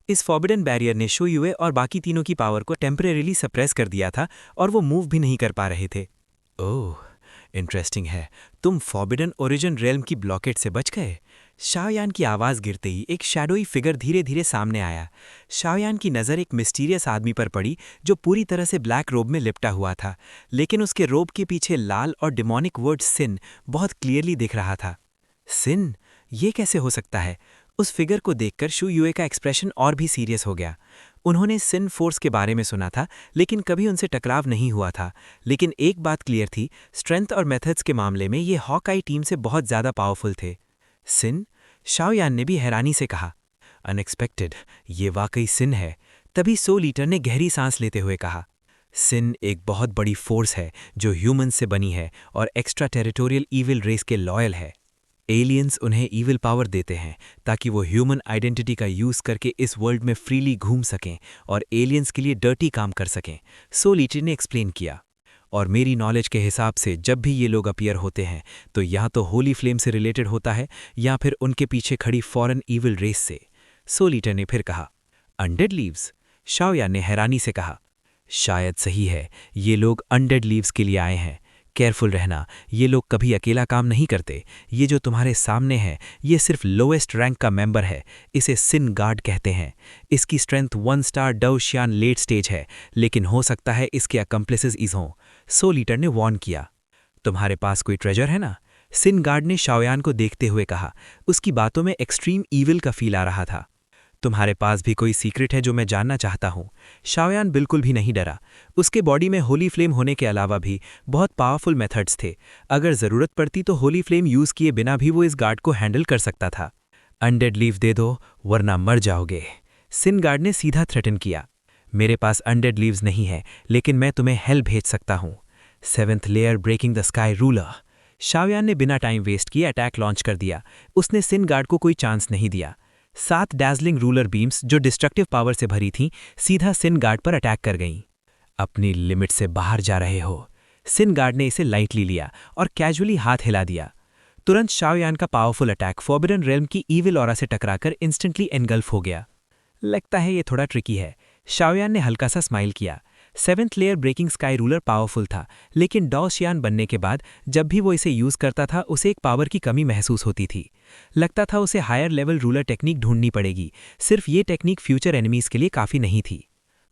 इस फॉरबिडन बैरियर ने शू युए और बाकी तीनों की पावर को टेम्परेरीली सप्रेस कर दिया था और वो मूव भी नहीं कर पा रहे थे। ओह, इंटरेस्टिंग है, तुम फॉरबिडन ओरिजिन रेल्म की ब्लॉकेट से बच गए। शाओयान की आवाज़ गिरते ही एक शैडोई फिगर धीरे धीरे सामने आया। शाओयान की नज़र एक मिस्टीरियस आदमी पर पड़ी जो पूरी तरह से ब्लैक रोब में लिपटा हुआ था, लेकिन उसके रोब के पीछे लाल और डिमोनिक वर्ड सिन बहुत क्लियरली दिख रहा था। सिन? ये कैसे हो सकता है? उस फिगर को देखकर शू युए का एक्सप्रेशन और भी सीरियस हो गया। उन्होंने सिन फोर्स के बारे में सुना था, लेकिन कभी उनसे टकराव नहीं हुआ था। लेकिन एक बात क्लियर थी, स्ट्रेंथ और मेथड्स के मामले में ये हॉकाई टीम से बहुत ज़्यादा पावरफुल थे। सिन? शाओयान ने भी हैरानी से कहा। अनएक्सपेक्टेड, ये वाकई सिन है। तभी सोल ईटर ने गहरी सांस लेते हुए कहा, सिन एक बहुत बड़ी फोर्स है जो ह्यूमन से बनी है और एक्स्ट्रा टेरिटोरियल ईविल रेस के लॉयल है। एलियंस उन्हें ईविल पावर देते हैं ताकि वो ह्यूमन आइडेंटिटी का यूज़ करके इस वर्ल्ड में फ्रीली घूम सकें और एलियंस के लिए डर्टी काम कर सकें, सोल ईटर ने एक्सप्लेन किया। और मेरी नॉलेज के हिसाब से जब भी ये लोग अपीयर होते हैं तो या तो होली फ्लेम से रिलेटेड होता है या फिर उनके पीछे खड़ी फॉरेन ईविल रेस से। सोल ईटर ने फिर कहा, अनडेड लीव्स? शाओयान ने हैरानी से कहा, शायद सही है, ये लोग अनडेड लीव्स के लिए आए हैं। केयरफुल रहना, ये लोग कभी अकेला काम नहीं करते। ये जो तुम्हारे सामने है ये सिर्फ लोएस्ट रैंक का मेंबर है, इसे सिन गार्ड कहते हैं। इसकी strength 1 star Dou Xian late stage है, लेकिन हो सकता है इसके अकम्प्लिसेस इस हों। सोल ईटर ने वॉर्न किया। तुम्हारे पास कोई ट्रेजर है ना? सिन गार्ड ने शाओयान को देखते हुए कहा। उसकी बातों में एक्सट्रीम ईविल का फील आ रहा था। तुम्हारे पास भी कोई सीक्रेट है जो मैं जानना चाहता हूँ? शाओयान बिल्कुल भी नहीं डरा। उसके बॉडी में होली फ्लेम होने के अलावा भी बहुत पावरफुल मेथड्स थे। अगर ज़रूरत पड़ती तो होली फ्लेम यूज़ किए बिना भी वो इस गार्ड को हैंडल कर सकता था। अनडेड लीव दे दो वरना मर जाओगे, सिन गार्ड ने सीधा थ्रेटन किया। मेरे पास अनडेड लीव्स नहीं है, लेकिन मैं तुम्हें हेल भेज सकता हूँ। 7th layer breaking the sky ruler. Shaoyan ने बिना टाइम वेस्ट किए अटैक लॉन्च कर दिया। उसने सिन गार्ड को कोई चांस नहीं दिया। 7 डैज़लिंग रूलर बीम्स जो डिस्ट्रक्टिव पावर से भरी थीं सीधा सिन गार्ड पर अटैक कर गईं। अपनी लिमिट से बाहर जा रहे हो। सिन गार्ड ने इसे लाइटली लिया और कैजुअली हाथ हिला दिया। तुरंत शाओयान का पावरफुल अटैक फॉरबिडन रेल्म की ईविल ऑरा से टकराकर इंस्टेंटली एनगल्फ हो गया। लगता है ये थोड़ा ट्रिकी है, शाओयान ने हल्का सा स्माइल किया। 7th layer breaking sky ruler powerful था, लेकिन डॉ शियान बनने के बाद जब भी वो इसे यूज़ करता था उसे एक पावर की कमी महसूस होती थी। लगता था उसे हायर लेवल रूलर टेक्निक ढूंढनी पड़ेगी। सिर्फ ये टेक्निक फ्यूचर एनिमीज के लिए काफ़ी नहीं थी।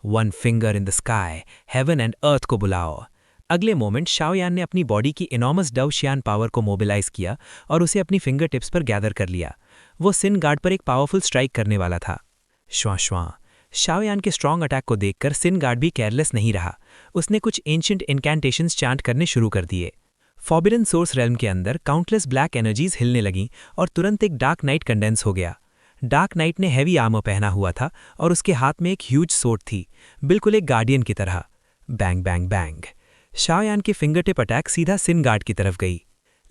1 finger in the sky, heaven and earth को बुलाओ। अगले मोमेंट शाओयान ने अपनी बॉडी की इनॉर्मस डव शियान पावर को मोबिलाइज किया और उसे अपनी फिंगर टिप्स पर गैदर कर लिया। वो सिन गार्ड पर एक पावरफुल स्ट्राइक करने वाला था। श्वां श्वां। शाओयान के स्ट्रॉन्ग अटैक को देखकर सिन गार्ड भी केयरलेस नहीं रहा। उसने कुछ एंशिएंट इनकैंटेशंस चांट करने शुरू कर दिए। फॉरबिडन सोर्स रेल्म के अंदर काउंटलेस ब्लैक एनर्जीज हिलने लगीं और तुरंत एक डार्क नाइट कंडेंस हो गया। डार्क नाइट ने हैवी आर्मर पहना हुआ था और उसके हाथ में एक ह्यूज सोर्ड थी, बिल्कुल एक गार्डियन की तरह। Bang bang bang. शाओयान के फिंगरटिप अटैक सीधा सिन गार्ड की तरफ गई,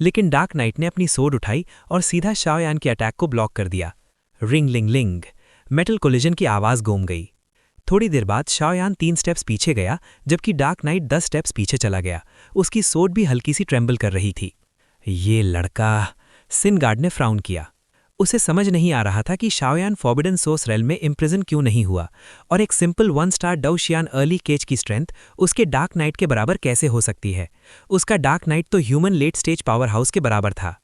लेकिन डार्क नाइट ने अपनी सोर्ड उठाई और सीधा शाओयान के अटैक को ब्लॉक कर दिया। रिंग लिंग लिंग। मेटल कोलिजन की आवाज़ गूंज गई। थोड़ी देर बाद शाओयान 3 स्टेप्स पीछे गया, जबकि डार्क नाइट 10 स्टेप्स पीछे चला गया। उसकी सोर्ड भी हल्की सी ट्रेम्बल कर रही थी। ये लड़का, सिन गार्ड ने फ्राउन किया। उसे समझ नहीं आ रहा था कि शाओयान फॉरबिडन सोर्स रेल्म में इम्प्रिजन क्यों नहीं हुआ, और एक simple 1 star Dou Xian early cage की स्ट्रेंथ उसके डार्क नाइट के बराबर कैसे हो सकती है। उसका डार्क नाइट तो human late stage powerhouse के बराबर था।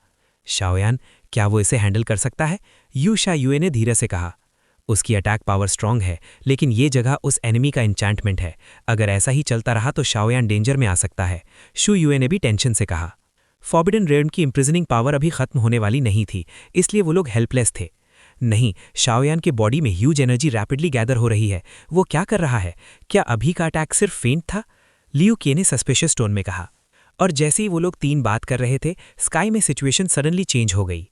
शाओयान, क्या वो इसे हैंडल कर सकता है? यू शा युए ने धीरे से कहा। उसकी अटैक पावर स्ट्रांग है, लेकिन ये जगह उस एनिमी का इंचैंटमेंट है। अगर ऐसा ही चलता रहा तो शाओयान डेंजर में आ सकता है, शू युए ने भी टेंशन से कहा। फॉरबिडन रेल्म की इम्प्रिजनिंग पावर अभी खत्म होने वाली नहीं थी, इसलिए वो लोग हेल्पलेस थे। नहीं, शाओयान के बॉडी में ह्यूज एनर्जी रैपिडली गैदर हो रही है। वो क्या कर रहा है? क्या अभी का अटैक सिर्फ फेंट था? लियू के ने सस्पिशियस टोन में कहा। और जैसे ही वो लोग 3 बात कर रहे थे, स्काई में सिचुएशन सडनली चेंज हो गई।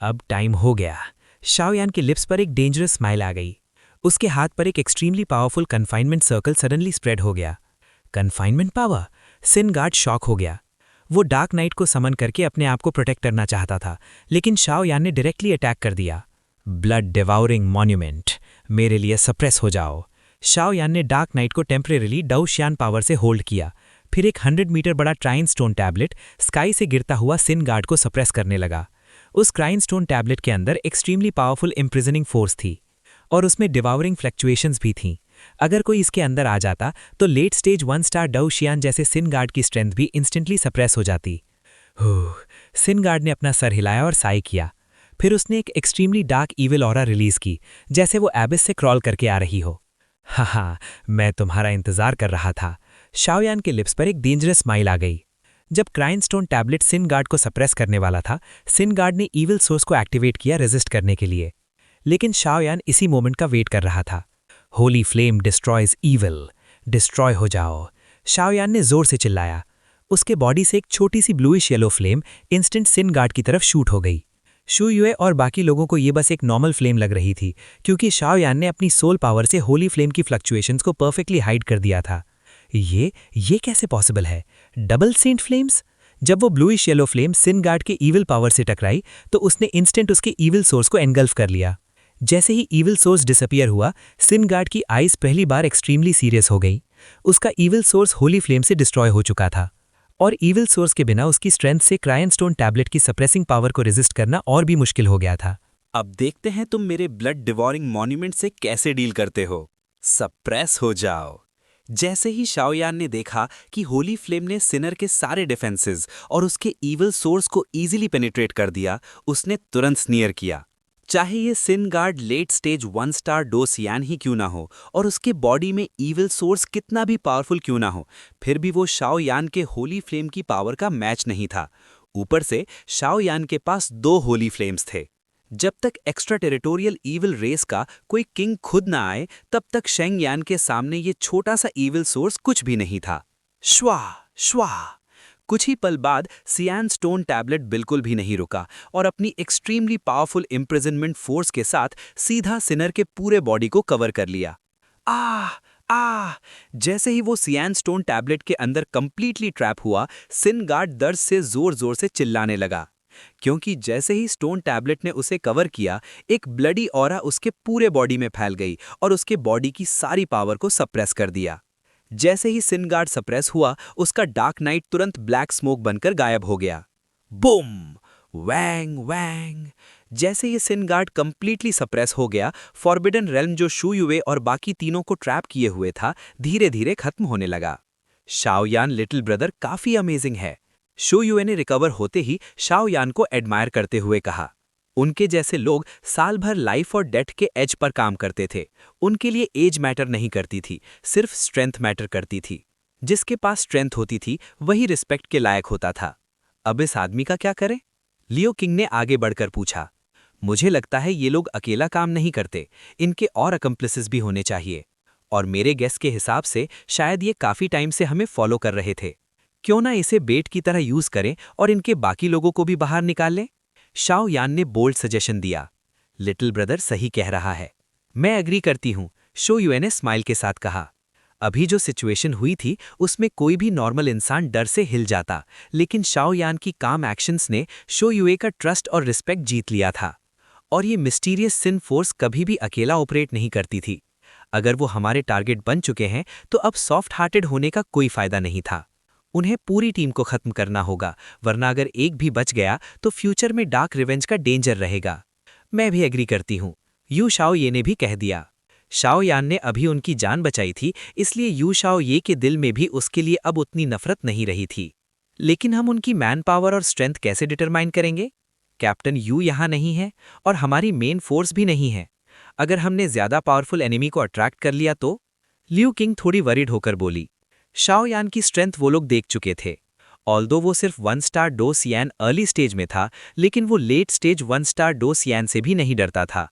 अब टाइम हो गया। शाओयान के लिप्स पर एक डेंजरस स्माइल आ गई। उसके हाथ पर एक extremely powerful confinement circle suddenly spread हो गया। Confinement power? Sin guard shock हो गया। वो डार्क नाइट को समन करके अपने आप को प्रोटेक्ट करना चाहता था, लेकिन शाओयान ने डायरेक्टली अटैक कर दिया। ब्लड डिवाउरिंग मॉन्यूमेंट, मेरे लिए सप्रेस हो जाओ। शाओयान ने डार्क नाइट को टेम्परेरीली डव शियान पावर से होल्ड किया। फिर एक 100 मीटर बड़ा ट्राइन स्टोन टैबलेट स्काई से गिरता हुआ सिन गार्ड को सप्रेस करने लगा। उस क्राइन स्टोन टैबलेट के अंदर एक्सट्रीमली पावरफुल इम्प्रिजनिंग फोर्स थी और उसमें डिवाउरिंग फ्लक्चुएशंस भी थीं। अगर कोई इसके अंदर आ जाता तो लेट स्टेज 1 स्टार डव शियान जैसे सिन गार्ड की स्ट्रेंथ भी इंस्टेंटली सप्रेस हो जाती। सिन गार्ड ने अपना सर हिलाया और साई किया। फिर उसने एक extremely dark evil aura release की, जैसे वो एबिस से क्रॉल करके आ रही हो। हाँ, मैं तुम्हारा इंतजार कर रहा था। शाओयान के लिप्स पर एक डेंजरस स्माइल आ गई। जब क्राइन स्टोन टैबलेट सिन गार्ड को सप्रेस करने वाला था, सिन गार्ड ने ईविल सोर्स को एक्टिवेट किया रेजिस्ट करने के लिए, लेकिन शाओयान इसी मोमेंट का वेट कर रहा था। Holi flame destroys evil, destroy हो जाओ, शाओयान ने जोर से चिल्लाया। उसके बॉडी से एक छोटी सी ब्लूइश येलो फ्लेम इंस्टेंट सिन गार्ड की तरफ शूट हो गई। शू युए और बाकी लोगों को ये बस एक नॉर्मल फ्लेम लग रही थी, क्योंकि शाओयान ने अपनी सोल पावर से होली फ्लेम की फ्लक्चुएशंस को परफेक्टली हाइड कर दिया था। ये कैसे पॉसिबल है? Double saint flames? जब वो bluish yellow flame sin guard के ईविल पावर से टकराई तो उसने इंस्टेंट उसके ईविल सोर्स को एनगल्फ कर लिया। जैसे ही ईविल सोर्स डिसअपियर हुआ, सिन गार्ड की आईज पहली बार एक्सट्रीमली सीरियस हो गई। उसका ईविल सोर्स होली फ्लेम से डिस्ट्रॉय हो चुका था और ईविल सोर्स के बिना उसकी स्ट्रेंथ से क्रायन स्टोन टैबलेट की सप्रेसिंग पावर को रेजिस्ट करना और भी मुश्किल हो गया था। अब देखते हैं तुम मेरे ब्लड डिवॉरिंग मॉन्यूमेंट से कैसे डील करते हो। सप्रेस हो जाओ। जैसे ही शाओयान ने देखा कि होली फ्लेम ने सिनर के सारे डिफेंसेस और उसके ईविल सोर्स को इजीली पेनिट्रेट कर दिया, उसने तुरंत स्नीयर किया। चाहे ये sin guard late stage 1 star Dou Xian ही क्यों ना हो और उसके बॉडी में ईविल सोर्स कितना भी पावरफुल क्यों ना हो, फिर भी वो शाओयान के होली फ्लेम की पावर का मैच नहीं था। ऊपर से शाओयान के पास 2 होली फ्लेम्स थे। जब तक एक्स्ट्रा टेरिटोरियल ईविल रेस का कोई किंग खुद ना आए, तब तक शेंग यान के सामने ये छोटा सा ईविल सोर्स कुछ भी नहीं था। श्वा श्वा। कुछ ही पल बाद सियान स्टोन टैबलेट बिल्कुल भी नहीं रुका और अपनी एक्सट्रीमली पावरफुल इम्प्रिजनमेंट फोर्स के साथ सीधा सिनर के पूरे बॉडी को कवर कर लिया। आह! जैसे ही वो सियान स्टोन टैबलेट के अंदर कंप्लीटली ट्रैप हुआ, सिन गार्ड दर्द से जोर जोर से चिल्लाने लगा, क्योंकि जैसे ही स्टोन टैबलेट ने उसे कवर किया, एक ब्लडी ऑरा उसके पूरे बॉडी में फैल गई और उसके बॉडी की सारी पावर को सप्रेस कर दिया। जैसे ही सिन गार्ड सप्रेस हुआ, उसका डार्क नाइट तुरंत ब्लैक स्मोक बनकर गायब हो गया। बूम! वैंग वैंग। जैसे ही सिन गार्ड कंप्लीटली सप्रेस हो गया, फॉरबिडन रेल्म जो शू युए और बाकी तीनों को ट्रैप किए हुए था, धीरे धीरे खत्म होने लगा। शाओयान लिटिल ब्रदर काफी अमेजिंग है। शू युए ने रिकवर होते ही शाओयान को एडमायर करते हुए कहा, उनके जैसे लोग साल भर लाइफ और डेथ के एज पर काम करते थे। उनके लिए एज मैटर नहीं करती थी, सिर्फ स्ट्रेंथ मैटर करती थी। जिसके पास स्ट्रेंथ होती थी वही रिस्पेक्ट के लायक होता था। अब इस आदमी का क्या करें? लियो किंग ने आगे बढ़कर पूछा। मुझे लगता है ये लोग अकेला काम नहीं करते, इनके और अकम्प्लिसेस भी होने चाहिए। और मेरे गेस के हिसाब से शायद ये काफी टाइम से हमें फॉलो कर रहे थे। क्यों ना इसे बेट की तरह यूज करें और इनके बाकी लोगों को भी बाहर निकाल लें? शाओयान ने बोल्ड सजेशन दिया। लिटिल ब्रदर सही कह रहा है, मैं एग्री करती हूँ, शो युए ने स्माइल के साथ कहा। अभी जो सिचुएशन हुई थी उसमें कोई भी नॉर्मल इंसान डर से हिल जाता, लेकिन शाओयान की काम एक्शंस ने शो युए का ट्रस्ट और रिस्पेक्ट जीत लिया था। और ये मिस्टीरियस सिन फोर्स कभी भी अकेला ऑपरेट नहीं करती थी। अगर वो हमारे टारगेट बन चुके हैं तो अब सॉफ्ट हार्टेड होने का कोई फायदा नहीं था। उन्हें पूरी टीम को खत्म करना होगा, वरना अगर एक भी बच गया तो फ्यूचर में डार्क रिवेंज का डेंजर रहेगा। मैं भी एग्री करती हूँ, यू शाओ ये ने भी कह दिया। शाओयान ने अभी उनकी जान बचाई थी, इसलिए यू शाओ ये के दिल में भी उसके लिए अब उतनी नफरत नहीं रही थी। लेकिन हम उनकी मैन पावर और स्ट्रेंथ कैसे डिटरमाइन करेंगे? कैप्टन यू यहाँ नहीं है और हमारी मेन फोर्स भी नहीं है। अगर हमने ज्यादा पावरफुल एनिमी को अट्रैक्ट कर लिया तो? लियू किंग थोड़ी वरीड होकर बोली। शाओयान की स्ट्रेंथ वो लोग देख चुके थे। ऑल्दो वो सिर्फ 1 स्टार डो सियान अर्ली स्टेज में था, लेकिन वो लेट स्टेज 1 स्टार डो सियान से भी नहीं डरता था।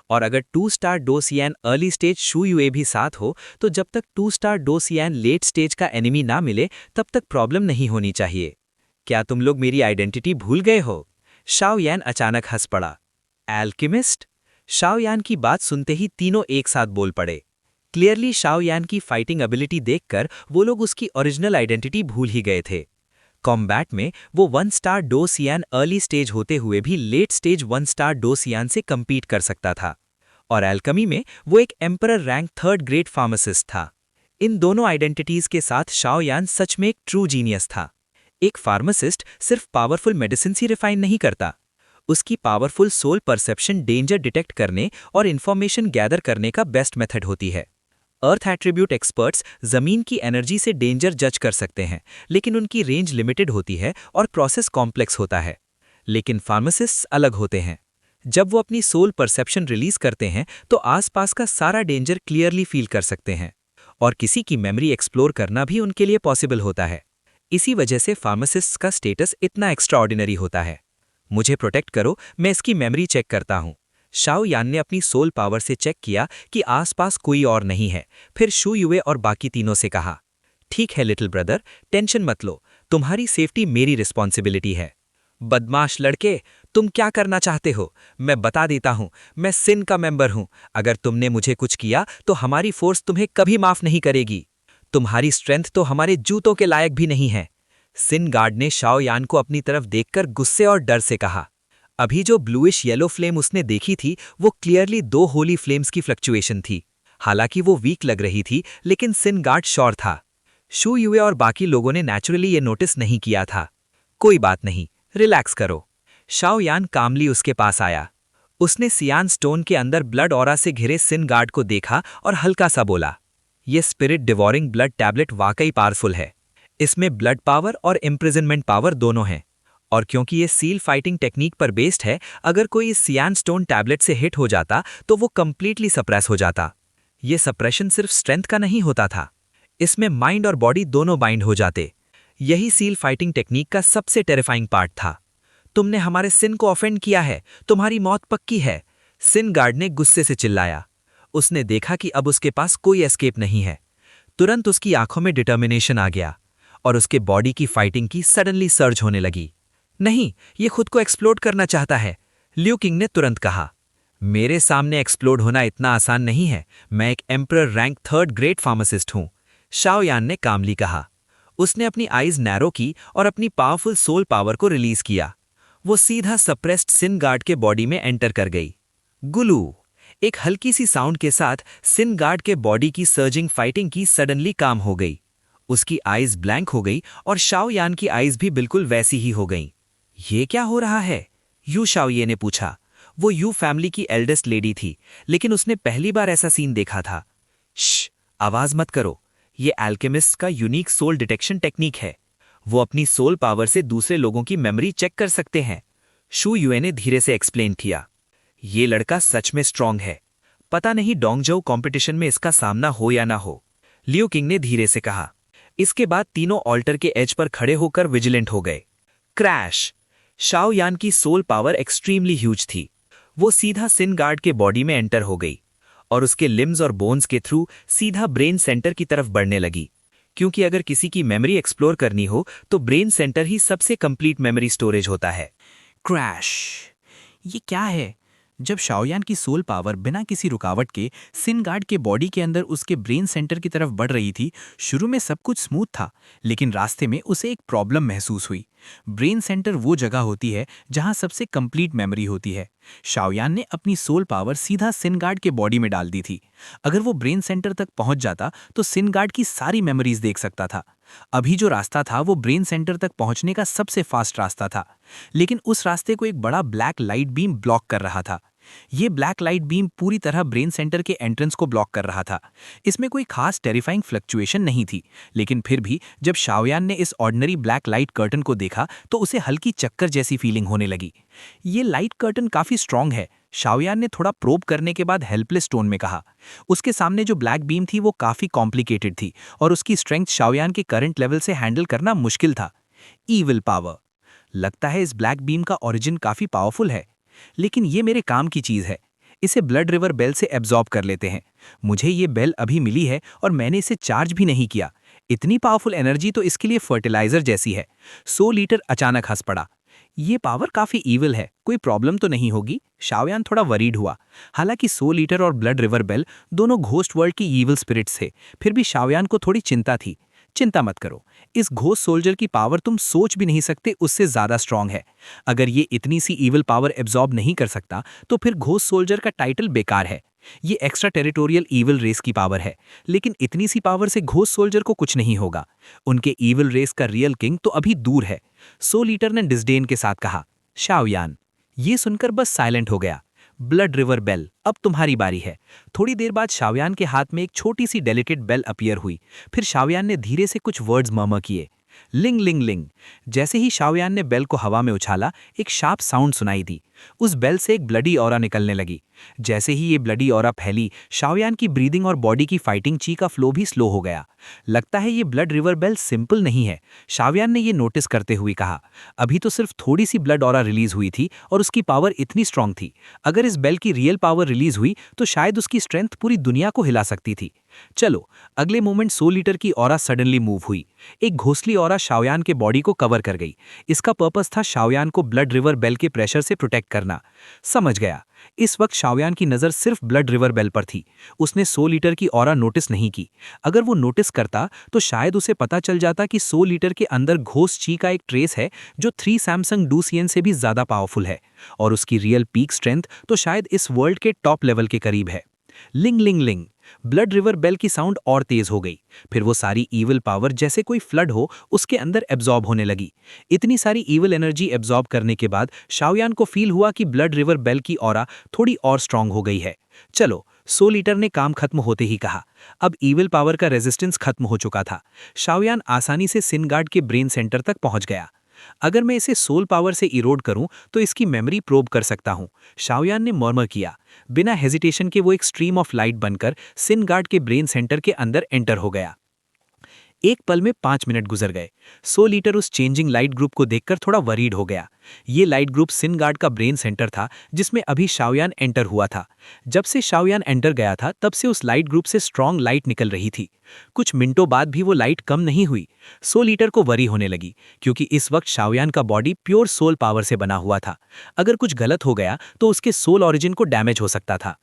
और अगर 2 स्टार डो सियान अर्ली स्टेज शू युए भी साथ हो, तो जब तक 2 स्टार डो सियान लेट स्टेज का एनिमी ना मिले तब तक प्रॉब्लम नहीं होनी चाहिए। क्या तुम लोग मेरी आइडेंटिटी भूल गए हो? शाओयान अचानक हंस पड़ा। एल्केमिस्ट? शाओयान की बात सुनते ही तीनों एक साथ बोल पड़े। क्लियरली शाओयान की फाइटिंग एबिलिटी देखकर वो लोग उसकी ओरिजिनल आइडेंटिटी भूल ही गए थे। कॉम्बैट में वो 1 स्टार डो सियान अर्ली स्टेज होते हुए भी लेट स्टेज 1 स्टार डो सियान से कम्पीट कर सकता था। और एल्केमी में वो एक emperor rank 3rd grade pharmacist था। इन दोनों आइडेंटिटीज के साथ शाओयान सच में एक ट्रू जीनियस था। एक फार्मासिस्ट सिर्फ पावरफुल मेडिसिन ही रिफाइन नहीं करता, उसकी powerful soul perception danger detect करने और इन्फॉर्मेशन गैदर करने का बेस्ट मेथड होती है। अर्थ एट्रीब्यूट एक्सपर्ट्स जमीन की एनर्जी से डेंजर जज कर सकते हैं, लेकिन उनकी रेंज लिमिटेड होती है और प्रोसेस कॉम्प्लेक्स होता है। लेकिन फार्मासिस्ट्स अलग होते हैं। जब वो अपनी सोल परसेप्शन रिलीज करते हैं तो आसपास का सारा डेंजर क्लियरली फील कर सकते हैं, और किसी की मेमोरी एक्सप्लोर करना भी उनके लिए पॉसिबल होता है। इसी वजह से फार्मासिस्ट्स का स्टेटस इतना एक्स्ट्राऑर्डिनरी होता है। मुझे प्रोटेक्ट करो, मैं इसकी मेमोरी चेक करता हूँ। शाओयान ने अपनी सोल पावर से चेक किया कि आसपास कोई और नहीं है, फिर शू युए और बाकी तीनों से कहा, ठीक है लिटिल ब्रदर, टेंशन मत लो, तुम्हारी सेफ्टी मेरी रिस्पॉन्सिबिलिटी है। बदमाश लड़के, तुम क्या करना चाहते हो? मैं बता देता हूँ, मैं सिन का मेंबर हूँ। अगर तुमने मुझे कुछ किया तो हमारी फोर्स तुम्हें कभी माफ नहीं करेगी। तुम्हारी स्ट्रेंथ तो हमारे जूतों के लायक भी नहीं है। सिन गार्ड ने शाओ यान को अपनी तरफ देखकर गुस्से और डर से कहा। अभी जो ब्लूइश येलो फ्लेम उसने देखी थी वो क्लियरली 2 होली फ्लेम्स की फ्लक्चुएशन थी। हालांकि वो वीक लग रही थी, लेकिन सिन गार्ड श्योर था। शू युए और बाकी लोगों ने नेचुरली ये नोटिस नहीं किया था। कोई बात नहीं, रिलैक्स करो। शाओ यान कामली उसके पास आया। उसने सियान स्टोन के अंदर ब्लड ऑरा से घिरे सिन गार्ड को देखा और हल्का सा बोला, ये स्पिरिट डिवोरिंग ब्लड टैबलेट वाकई पावरफुल है। इसमें ब्लड पावर और इम्प्रिजनमेंट पावर दोनों हैं। और क्योंकि ये सील फाइटिंग टेक्निक पर बेस्ड है, अगर कोई इस सियान स्टोन टैबलेट से हिट हो जाता तो वो कंप्लीटली सप्रेस हो जाता। ये सप्रेशन सिर्फ स्ट्रेंथ का नहीं होता था, इसमें माइंड और बॉडी दोनों बाइंड हो जाते। यही सील फाइटिंग टेक्निक का सबसे टेरिफाइंग पार्ट था। तुमने हमारे सिन को ऑफेंड किया है, तुम्हारी मौत पक्की है, सिन गार्ड ने गुस्से से चिल्लाया। उसने देखा कि अब उसके पास कोई एस्केप नहीं है। तुरंत उसकी आंखों में डिटर्मिनेशन आ गया और उसके बॉडी की फाइटिंग की सडनली सर्ज होने लगी। नहीं, ये खुद को एक्सप्लोड करना चाहता है, लियू किंग ने तुरंत कहा। मेरे सामने एक्सप्लोड होना इतना आसान नहीं है, मैं एक emperor rank 3rd grade pharmacist हूं, शाओ यान ने कामली कहा। उसने अपनी आईज नैरो की और अपनी पावरफुल सोल पावर को रिलीज किया। वो सीधा सप्रेस्ड सिन गार्ड के बॉडी में एंटर कर गई। गुलू, एक हल्की सी साउंड के साथ सिन गार्ड के बॉडी की सर्जिंग फाइटिंग की सडनली काम हो गई। उसकी आईज ब्लैंक हो गई और शाओ यान की आईज भी बिल्कुल वैसी ही हो गईं। ये क्या हो रहा है? यू शाओये ने पूछा। वो यू फैमिली की एल्डेस्ट लेडी थी, लेकिन उसने पहली बार ऐसा सीन देखा था। श्श, आवाज मत करो, ये अल्केमिस्ट का यूनिक सोल डिटेक्शन टेक्निक है। वो अपनी सोल पावर से दूसरे लोगों की मेमोरी चेक कर सकते हैं, शू युए ने धीरे से एक्सप्लेन किया। ये लड़का सच में स्ट्रांग है, पता नहीं डोंगजोउ कॉम्पिटिशन में इसका सामना हो या ना हो, लियू किंग ने धीरे से कहा। इसके बाद तीनों ऑल्टर के एज पर खड़े होकर विजिलेंट हो गए। क्रैश! शाओ यान की सोल पावर एक्सट्रीमली ह्यूज थी। वो सीधा सिन गार्ड के बॉडी में एंटर हो गई और उसके लिम्स और बोन्स के थ्रू सीधा ब्रेन सेंटर की तरफ बढ़ने लगी, क्योंकि अगर किसी की मेमोरी एक्सप्लोर करनी हो तो ब्रेन सेंटर ही सबसे कंप्लीट मेमोरी स्टोरेज होता है। क्रैश! ये क्या है? जब शाओयान की सोल पावर बिना किसी रुकावट के सिन गार्ड के बॉडी के अंदर उसके ब्रेन सेंटर की तरफ बढ़ रही थी, शुरू में सब कुछ स्मूथ था, लेकिन रास्ते में उसे एक प्रॉब्लम महसूस हुई। ब्रेन सेंटर वो जगह होती है जहां सबसे कंप्लीट मेमोरी होती है। शाओयान ने अपनी सोल पावर सीधा सिन गार्ड के बॉडी में डाल दी थी। अगर वो ब्रेन सेंटर तक पहुंच जाता तो सिन गार्ड की सारी मेमोरीज देख सकता था। अभी जो रास्ता था वो ब्रेन सेंटर तक पहुंचने का सबसे फास्ट रास्ता था, लेकिन उस रास्ते को एक बड़ा ब्लैक लाइट बीम ब्लॉक कर रहा था। ये ब्लैक लाइट बीम पूरी तरह ब्रेन सेंटर के एंट्रेंस को ब्लॉक कर रहा था। इसमें कोई खास टेरिफाइंग फ्लक्चुएशन नहीं थी, लेकिन फिर भी जब शाओयान ने इस ऑर्डिनरी ब्लैक लाइट कर्टन को देखा तो उसे हल्की चक्कर जैसी फीलिंग होने लगी। ये लाइट कर्टन काफी स्ट्रांग है, शाओयान ने थोड़ा प्रोब करने के बाद हेल्पलेस टोन में कहा। उसके सामने जो ब्लैक बीम थी वो काफी कॉम्प्लिकेटेड थी और उसकी स्ट्रेंथ शाओयान के करंट लेवल से हैंडल करना मुश्किल था। Evil power. लगता है इस ब्लैक बीम का ओरिजिन काफी पावरफुल है, लेकिन ये मेरे काम की चीज है। इसे ब्लड रिवर बेल से एब्जॉर्ब कर लेते हैं। मुझे ये बेल अभी मिली है और मैंने इसे चार्ज भी नहीं किया। इतनी पावरफुल एनर्जी तो इसके लिए फर्टिलाइजर जैसी है। 100 लीटर अचानक हंस पड़ा। ये पावर काफी ईविल है, कोई प्रॉब्लम तो नहीं होगी? शाओयान थोड़ा वरीड हुआ। हालांकि 100 लीटर और ब्लड रिवर बेल दोनों घोस्ट वर्ल्ड की ईविल स्पिरिट्स थे, फिर भी शाओयान को थोड़ी चिंता थी। चिंता मत करो, इस घोस्ट सोल्जर की पावर तुम सोच भी नहीं सकते उससे ज्यादा स्ट्रांग है। अगर ये इतनी सी ईविल पावर एब्जॉर्ब नहीं कर सकता तो फिर घोस्ट सोल्जर का टाइटल बेकार है। ये एक्स्ट्रा टेरिटोरियल ईविल रेस की पावर है, लेकिन इतनी सी पावर से घोस्ट सोल्जर को कुछ नहीं होगा। उनके ईविल रेस का रियल किंग तो अभी दूर है, 100 लीटर ने डिस्डेन के साथ कहा। शाओयान ये सुनकर बस साइलेंट हो गया। ब्लड रिवर बेल, अब तुम्हारी बारी है। थोड़ी देर बाद शाओयान के हाथ में एक छोटी सी डेलिकेट बेल अपीयर हुई। फिर शाओयान ने धीरे से कुछ वर्ड्स मर्मर किए। लिंग लिंग लिंग। जैसे ही शाओयान ने बेल को हवा में उछाला, एक शार्प साउंड सुनाई दी। उस बेल से एक ब्लडी ऑरा निकलने लगी। जैसे ही ये ब्लडी ऑरा फैली, शाओयान की ब्रीदिंग और बॉडी की फाइटिंग ची का फ्लो भी स्लो हो गया। लगता है ये ब्लड रिवर बेल सिंपल नहीं है, शाओयान ने ये नोटिस करते हुए कहा। अभी तो सिर्फ थोड़ी सी ब्लड ऑरा रिलीज हुई थी और उसकी पावर इतनी स्ट्रांग थी। अगर इस बेल की रियल पावर रिलीज हुई तो शायद उसकी स्ट्रेंथ पूरी दुनिया को हिला सकती थी। चलो, अगले मोमेंट 100 लीटर की ऑरा सडनली मूव हुई। एक घोंसली ऑरा शाओयान के बॉडी को कवर कर गई। इसका पर्पस था शाओयान को ब्लड रिवर बेल के प्रेशर से प्रोटेक्ट करना। समझ गया। इस वक्त शाओयान की नज़र सिर्फ ब्लड रिवर बेल पर थी। उसने 100 लीटर की ऑरा नोटिस नहीं की। अगर वो नोटिस करता तो शायद उसे पता चल जाता कि 100 लीटर के अंदर घोस्ट ची का एक ट्रेस है जो 3 सैमसंग डूसियन से भी ज़्यादा पावरफुल है, और उसकी रियल पीक स्ट्रेंथ तो शायद इस वर्ल्ड के टॉप लेवल के करीब है। लिंग लिंग लिंग, ब्लड रिवर बेल की साउंड और तेज हो गई। फिर वो सारी ईविल पावर जैसे कोई फ्लड हो उसके अंदर एब्जॉर्ब होने लगी। इतनी सारी ईविल एनर्जी एब्जॉर्ब करने के बाद शाओयान को फील हुआ कि ब्लड रिवर बेल की ऑरा थोड़ी और स्ट्रांग हो गई है। चलो, 100 लीटर ने काम खत्म होते ही कहा। अब ईविल पावर का रेजिस्टेंस खत्म हो चुका था। शाओयान आसानी से सिनगार्ड के ब्रेन सेंटर तक पहुंच गया। अगर मैं इसे सोल पावर से इरोड करूं तो इसकी मेमोरी प्रोब कर सकता हूं, शाओयान ने मर्मर किया। बिना हेजिटेशन के वो एक स्ट्रीम ऑफ लाइट बनकर सिनगार्ड के ब्रेन सेंटर के अंदर एंटर हो गया। एक पल में 5 मिनट गुजर गए। 100 लीटर उस चेंजिंग लाइट ग्रुप को देखकर थोड़ा वरीड हो गया। ये लाइट ग्रुप सिनगार्ड का ब्रेन सेंटर था जिसमें अभी शाओयान एंटर हुआ था। जब से शाओयान एंटर गया था तब से उस लाइट ग्रुप से स्ट्रॉन्ग लाइट निकल रही थी। कुछ मिनटों बाद भी वो लाइट कम नहीं हुई। 100 लीटर को वरी होने लगी क्योंकि इस वक्त शाओयान का बॉडी प्योर सोल पावर से बना हुआ था। अगर कुछ गलत हो गया तो उसके सोल ओरिजिन को डैमेज हो सकता था।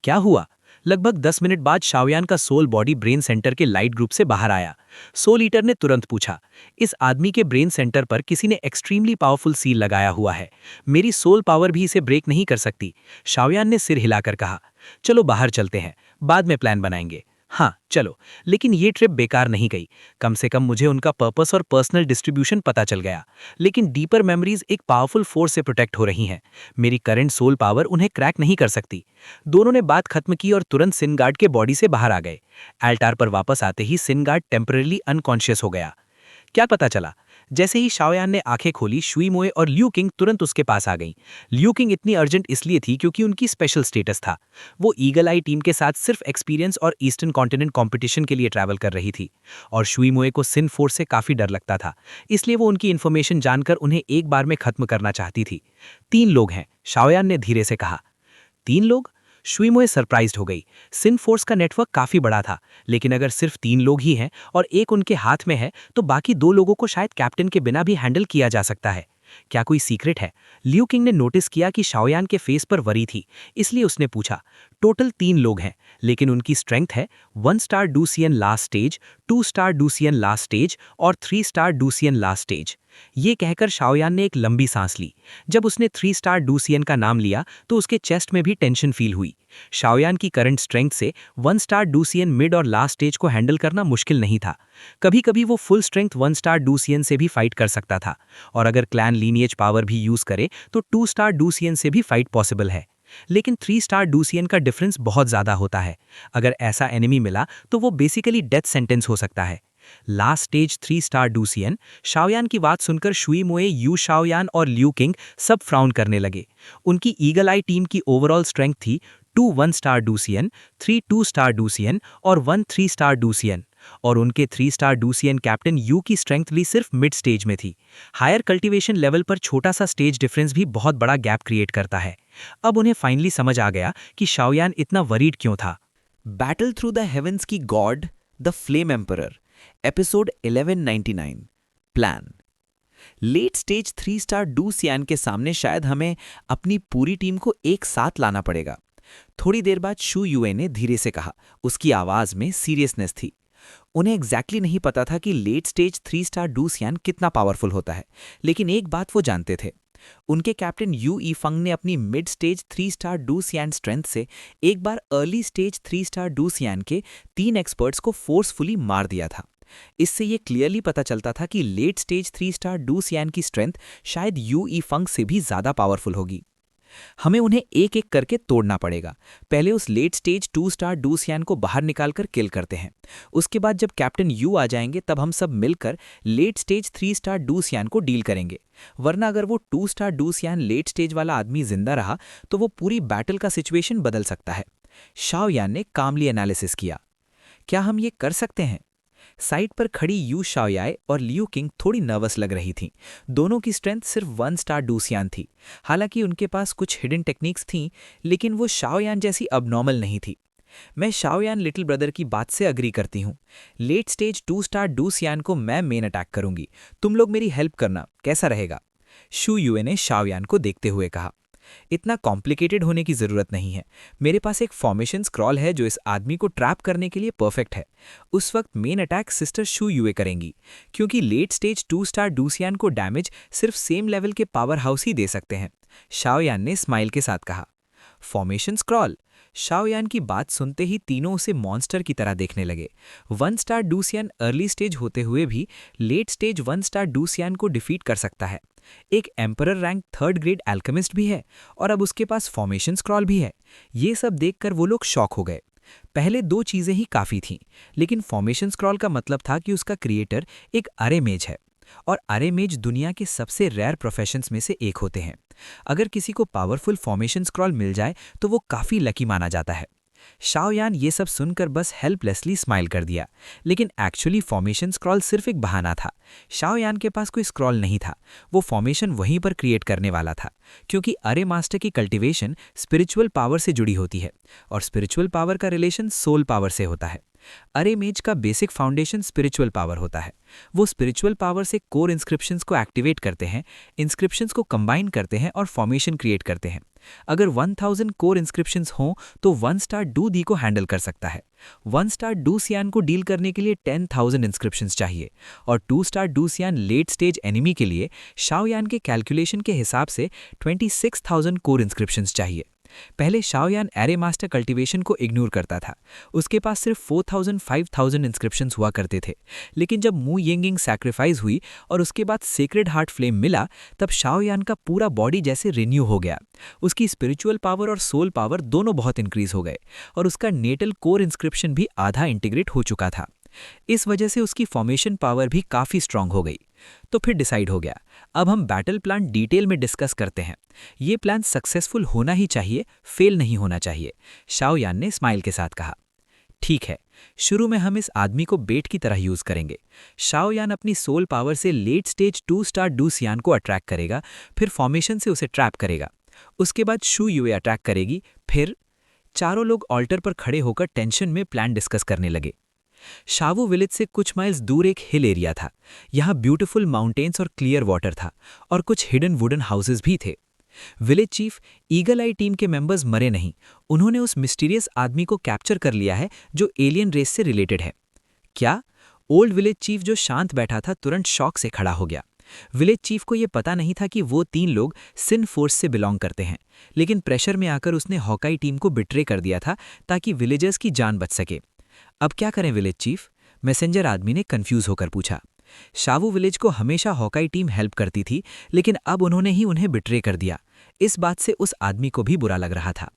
क्या हुआ? लगभग 10 मिनट बाद शाओयान का सोल बॉडी ब्रेन सेंटर के लाइट ग्रुप से बाहर आया। 100 लीटर ने तुरंत पूछा, इस आदमी के ब्रेन सेंटर पर किसी ने एक्सट्रीमली पावरफुल सील लगाया हुआ है। मेरी सोल पावर भी इसे ब्रेक नहीं कर सकती। शाओयान ने सिर हिलाकर कहा, चलो बाहर चलते हैं, बाद में प्लान बनाएंगे। हाँ चलो, लेकिन ये ट्रिप बेकार नहीं गई। कम से कम मुझे उनका पर्पस और पर्सनल डिस्ट्रीब्यूशन पता चल गया। लेकिन डीपर मेमोरीज एक पावरफुल फोर्स से प्रोटेक्ट हो रही हैं। मेरी करंट सोल पावर उन्हें क्रैक नहीं कर सकती। दोनों ने बात खत्म की और तुरंत सिनगार्ड के बॉडी से बाहर आ गए। एल्टार पर वापस आते ही सिनगार्ड टेम्पररी अनकॉन्शियस हो गया। क्या पता चला? जैसे ही शाओयान ने आंखें खोली, शुई मोए और लियू किंग तुरंत उसके पास आ गईं। लियू किंग इतनी अर्जेंट इसलिए थी क्योंकि उनकी स्पेशल स्टेटस था। वो ईगल आई टीम के साथ सिर्फ एक्सपीरियंस और ईस्टर्न कॉन्टिनेंट कंपटीशन के लिए ट्रैवल कर रही थी, और शुई मोए को सिन फोर्स से काफी डर लगता था, इसलिए वो उनकी इन्फॉर्मेशन जानकर उन्हें एक बार में खत्म करना चाहती थी। 3 लोग हैं, शाओयान ने धीरे से कहा। 3 लोग? शुई मोए सरप्राइज्ड हो गई। सिन फोर्स का नेटवर्क काफी बड़ा था, लेकिन अगर सिर्फ 3 लोग ही हैं और एक उनके हाथ में है तो बाकी 2 लोगों को शायद कैप्टन के बिना भी हैंडल किया जा सकता है। क्या कोई सीक्रेट है? लियू किंग ने नोटिस किया कि शाओयान के फेस पर वरी थी, इसलिए उसने पूछा। टोटल 3 लोग हैं, लेकिन उनकी स्ट्रेंथ है 1 star Douxian last stage, 2 star Douxian last stage और 3 स्टार डूसियन लास्ट स्टेज। ये कहकर शाओयान ने एक लंबी सांस ली। जब उसने 3 स्टार डूसियन का नाम लिया तो उसके चेस्ट में भी टेंशन फील हुई। शाओयान की करंट स्ट्रेंथ से 1 स्टार डूसियन मिड और लास्ट स्टेज को हैंडल करना मुश्किल नहीं था। कभी कभी वो फुल स्ट्रेंथ 1 स्टार डूसियन से भी फाइट कर सकता था, और अगर क्लैन लीनिएज पावर भी यूज करे तो 2 स्टार डूसियन से भी फाइट पॉसिबल है। लेकिन 3 स्टार डूसियन का डिफरेंस बहुत ज्यादा होता है। अगर ऐसा एनिमी मिला तो वो बेसिकली डेथ सेंटेंस हो सकता है। Last stage 3 star Douxian. Shaoyan की बात सुनकर शुई मोए, यू शाओयान और लियू किंग सब फ्राउन करने लगे। उनकी ईगल आई टीम की ओवरऑल स्ट्रेंथ थी 2 1 स्टार डूसियन, 3 2 स्टार डूसियन और 1 3 स्टार डूसियन, और उनके 3 स्टार डूसियन कैप्टन यू की स्ट्रेंथ भी सिर्फ मिड स्टेज में थी। हायर कल्टीवेशन लेवल पर छोटा सा स्टेज डिफरेंस भी बहुत बड़ा गैप क्रिएट करता है। अब उन्हें फाइनली समझ आ गया कि शाओयान इतना वरीड क्यों था। बैटल थ्रू द हेवेंस की god the flame emperor, episode 1199 plan. Late stage 3 star Douxian के सामने शायद हमें अपनी पूरी टीम को एक साथ लाना पड़ेगा। थोड़ी देर बाद शू युए ने धीरे से कहा, उसकी आवाज में सीरियसनेस थी। उन्हें एग्जैक्टली नहीं पता था कि लेट स्टेज 3 स्टार डूसियन कितना पावरफुल होता है, लेकिन एक बात वो जानते थे। उनके कैप्टन यू ई फंग ने अपनी मिड स्टेज 3 स्टार डूसियन स्ट्रेंथ से एक बार अर्ली स्टेज 3 स्टार डूसियन के 3 एक्सपर्ट्स को फोर्सफुली मार दिया था। इससे ये क्लियरली पता चलता था कि लेट स्टेज 3 स्टार डूसियन की स्ट्रेंथ शायद यू ई फंग से भी ज्यादा पावरफुल होगी। हमें उन्हें एक एक करके तोड़ना पड़ेगा। पहले उस लेट स्टेज 2 स्टार डूसियन को बाहर निकालकर किल करते हैं। उसके बाद जब कैप्टन यू आ जाएंगे तब हम सब मिलकर लेट स्टेज 3 स्टार डूसियन को डील करेंगे। वरना अगर वो 2 स्टार डूसियन लेट स्टेज वाला आदमी जिंदा रहा तो वो पूरी बैटल का सिचुएशन बदल सकता है। शाओयान ने कामली एनालिसिस किया। क्या हम ये कर सकते हैं? साइड पर खड़ी यू शाओयाय और लियू किंग थोड़ी नर्वस लग रही थीं। दोनों की स्ट्रेंथ सिर्फ 1 स्टार डूसियन थी। हालांकि उनके पास कुछ हिडन टेक्निक्स थीं, लेकिन वो शाओयान जैसी अबनॉर्मल नहीं थी। मैं शाओयान लिटिल ब्रदर की बात से अग्री करती हूँ। लेट स्टेज 2 स्टार डू सियान को मैं मेन अटैक करूंगी, तुम लोग मेरी हेल्प करना, कैसा रहेगा? शू युए ने शाओयान को देखते हुए कहा। इतना कॉम्प्लिकेटेड होने की जरूरत नहीं है, मेरे पास एक फॉर्मेशन स्क्रॉल है जो इस आदमी को ट्रैप करने के लिए परफेक्ट है। उस वक्त मेन अटैक सिस्टर शू युए करेंगी, क्योंकि लेट स्टेज 2 स्टार डूसियान को डैमेज सिर्फ सेम लेवल के पावर हाउस ही दे सकते हैं, शाओयान ने स्माइल के साथ कहा। Formation scroll? शाओयान की बात सुनते ही तीनों उसे मॉन्स्टर की तरह देखने लगे। 1 स्टार डूसियान अर्ली स्टेज होते हुए भी लेट स्टेज 1 स्टार डूसियान को डिफीट कर सकता है। एक emperor rank 3rd grade alchemist भी है और अब उसके पास फॉर्मेशन स्क्रॉल भी है। ये सब देखकर वो लोग शॉक हो गए। पहले 2 चीजें ही काफी थीं, लेकिन फॉर्मेशन स्क्रॉल का मतलब था कि उसका क्रिएटर एक अरे मेज है, और अरे मेज दुनिया के सबसे रेयर प्रोफेशंस में से एक होते हैं। अगर किसी को पावरफुल फॉर्मेशन स्क्रॉल मिल जाए तो वो काफी लकी माना जाता है। शाओयान ये सब सुनकर बस हेल्पलेसली स्माइल कर दिया, लेकिन एक्चुअली फॉर्मेशन स्क्रॉल सिर्फ एक बहाना था। शाओयान के पास कोई स्क्रॉल नहीं था, वो फॉर्मेशन वहीं पर क्रिएट करने वाला था, क्योंकि अरे मास्टर की कल्टीवेशन स्पिरिचुअल पावर से जुड़ी होती है, और स्पिरिचुअल पावर का रिलेशन सोल पावर से होता है। अरे मेज का बेसिक फाउंडेशन स्पिरिचुअल पावर होता है। वो स्पिरिचुअल पावर से कोर इंस्क्रिप्शंस को एक्टिवेट करते हैं, इंस्क्रिप्शंस को कंबाइन करते हैं और फॉर्मेशन क्रिएट करते हैं। अगर 1000 कोर इंस्क्रिप्शंस हों तो 1 स्टार डू दी को हैंडल कर सकता है। 1 स्टार डू सियान को डील करने के लिए 10,000 इंस्क्रिप्शंस चाहिए, और 2 स्टार डू सियान लेट स्टेज एनिमी के लिए शाओयान के कैलकुलेशन के हिसाब से 26,000 कोर इंस्क्रिप्शंस चाहिए। पहले शाओयान एरे मास्टर कल्टीवेशन को इग्नोर करता था, उसके पास सिर्फ 4,000-5,000 इंस्क्रिप्शंस हुआ करते थे। लेकिन जब मू यिंगिंग सैक्रिफाइस हुई और उसके बाद सेक्रेड हार्ट फ्लेम मिला, तब शाओयान का पूरा बॉडी जैसे रिन्यू हो गया। उसकी स्पिरिचुअल पावर और सोल पावर दोनों बहुत इंक्रीज हो गए, और उसका नेटल कोर इंस्क्रिप्शन भी आधा इंटीग्रेट हो चुका था। इस वजह से उसकी फॉर्मेशन पावर भी काफी स्ट्रांग हो गई। तो फिर डिसाइड हो गया, अब हम बैटल प्लान डिटेल में डिस्कस करते हैं। ये प्लान सक्सेसफुल होना ही चाहिए, फेल नहीं होना चाहिए, शाओयान ने स्माइल के साथ कहा। ठीक है, शुरू में हम इस आदमी को बेट की तरह यूज करेंगे। शाओयान अपनी सोल पावर से लेट स्टेज 2 स्टार डू सियान को अट्रैक्ट करेगा, फिर फॉर्मेशन से उसे ट्रैप करेगा। उसके बाद शू युए अटैक करेगी, फिर चारों लोग ऑल्टर पर खड़े होकर टेंशन में प्लान डिस्कस करने लगे। शावू विलेज से कुछ माइल्स दूर एक हिल एरिया था। यहाँ ब्यूटीफुल माउंटेन्स और क्लियर वाटर था, और कुछ हिडन वुडन हाउसेस भी थे। विलेज चीफ ईगल आई टीम के मेंबर्स मरे नहीं, उन्होंने उस मिस्टीरियस आदमी को कैप्चर कर लिया है जो एलियन रेस से रिलेटेड है। क्या? ओल्ड विलेज चीफ जो शांत बैठा था तुरंत शॉक से खड़ा हो गया। विलेज चीफ को यह पता नहीं था कि वो 3 लोग सिन फोर्स से बिलोंग करते हैं, लेकिन प्रेशर में आकर उसने हॉकाई टीम को बिट्रे कर दिया था ताकि विलेजर्स की जान बच सके। अब क्या करें विलेज चीफ? मैसेंजर आदमी ने कंफ्यूज होकर पूछा। शावू विलेज को हमेशा हॉकाई टीम हेल्प करती थी, लेकिन अब उन्होंने ही उन्हें बिट्रे कर दिया। इस बात से उस आदमी को भी बुरा लग रहा था।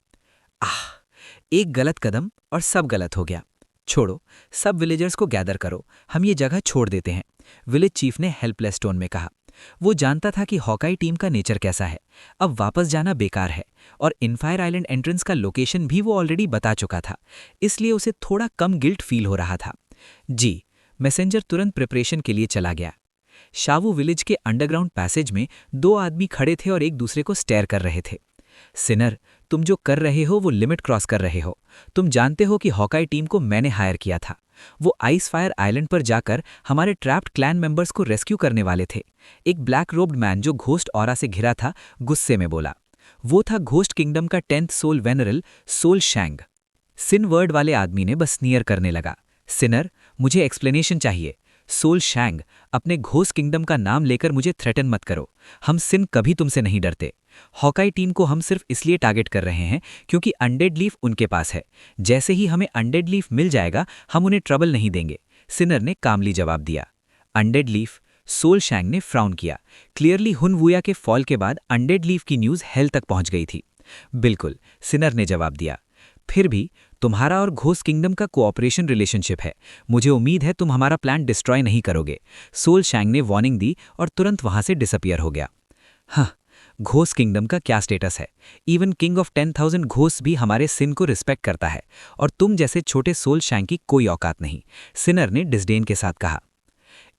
एक गलत कदम और सब गलत हो गया। छोड़ो, सब विलेजर्स को गैदर करो, हम ये जगह छोड़ देते हैं, विलेज चीफ ने हेल्पलेस टोन में कहा। वो जानता था कि हॉकाई टीम का नेचर कैसा है, अब वापस जाना बेकार है, और इनफायर आइलैंड एंट्रेंस का लोकेशन भी वो ऑलरेडी बता चुका था, इसलिए उसे थोड़ा कम गिल्ट फील हो रहा था। जी, मैसेंजर तुरंत प्रिपरेशन के लिए चला गया। शावू विलेज के अंडरग्राउंड पैसेज में 2 आदमी खड़े थे और एक दूसरे को स्टेयर कर रहे थे। सिनर, तुम जो कर रहे हो वो लिमिट क्रॉस कर रहे हो। तुम जानते हो कि हॉकाई टीम को मैंने हायर किया था। वो आइस फायर आइलैंड पर जाकर हमारे ट्रैप्ड क्लैन मेंबर्स को रेस्क्यू करने वाले थे। एक ब्लैक रोब्ड मैन जो घोस्ट ऑरा से घिरा था गुस्से में बोला। वो था घोस्ट किंगडम का 10th सोल वेनरल सोल शैंग। सिन वर्ड वाले आदमी ने बस स्नीयर करने लगा। सिनर, मुझे एक्सप्लेनेशन चाहिए। सोल शैंग, अपने घोस्ट किंगडम का नाम लेकर मुझे थ्रेटन मत करो। हम सिन कभी तुमसे नहीं डरते। हॉकाई टीम को हम सिर्फ इसलिए टारगेट कर रहे हैं क्योंकि अनडेड लीफ उनके पास है। जैसे ही हमें अनडेड लीफ मिल जाएगा हम उन्हें ट्रबल नहीं देंगे, सिनर ने कामली जवाब दिया। Undead leaf? सोल शैंग ने फ्राउन किया। क्लियरली हुन वुया के फॉल के बाद अनडेड लीफ की न्यूज़ हेल तक पहुंच गई थी। बिल्कुल, सिनर ने जवाब दिया। फिर भी तुम्हारा और घोस्ट किंगडम का कोऑपरेशन रिलेशनशिप है, मुझे उम्मीद है तुम हमारा प्लान डिस्ट्रॉय नहीं करोगे, सोल शैंग ने वार्निंग दी और तुरंत वहां से डिसअपियर हो गया। हाँ, घोस्ट किंगडम का क्या स्टेटस है? इवन किंग ऑफ 10,000 घोस्ट भी हमारे सिन को रिस्पेक्ट करता है, और तुम जैसे छोटे सोल शैंग की कोई औकात नहीं, सिनर ने डिस्डेन के साथ कहा।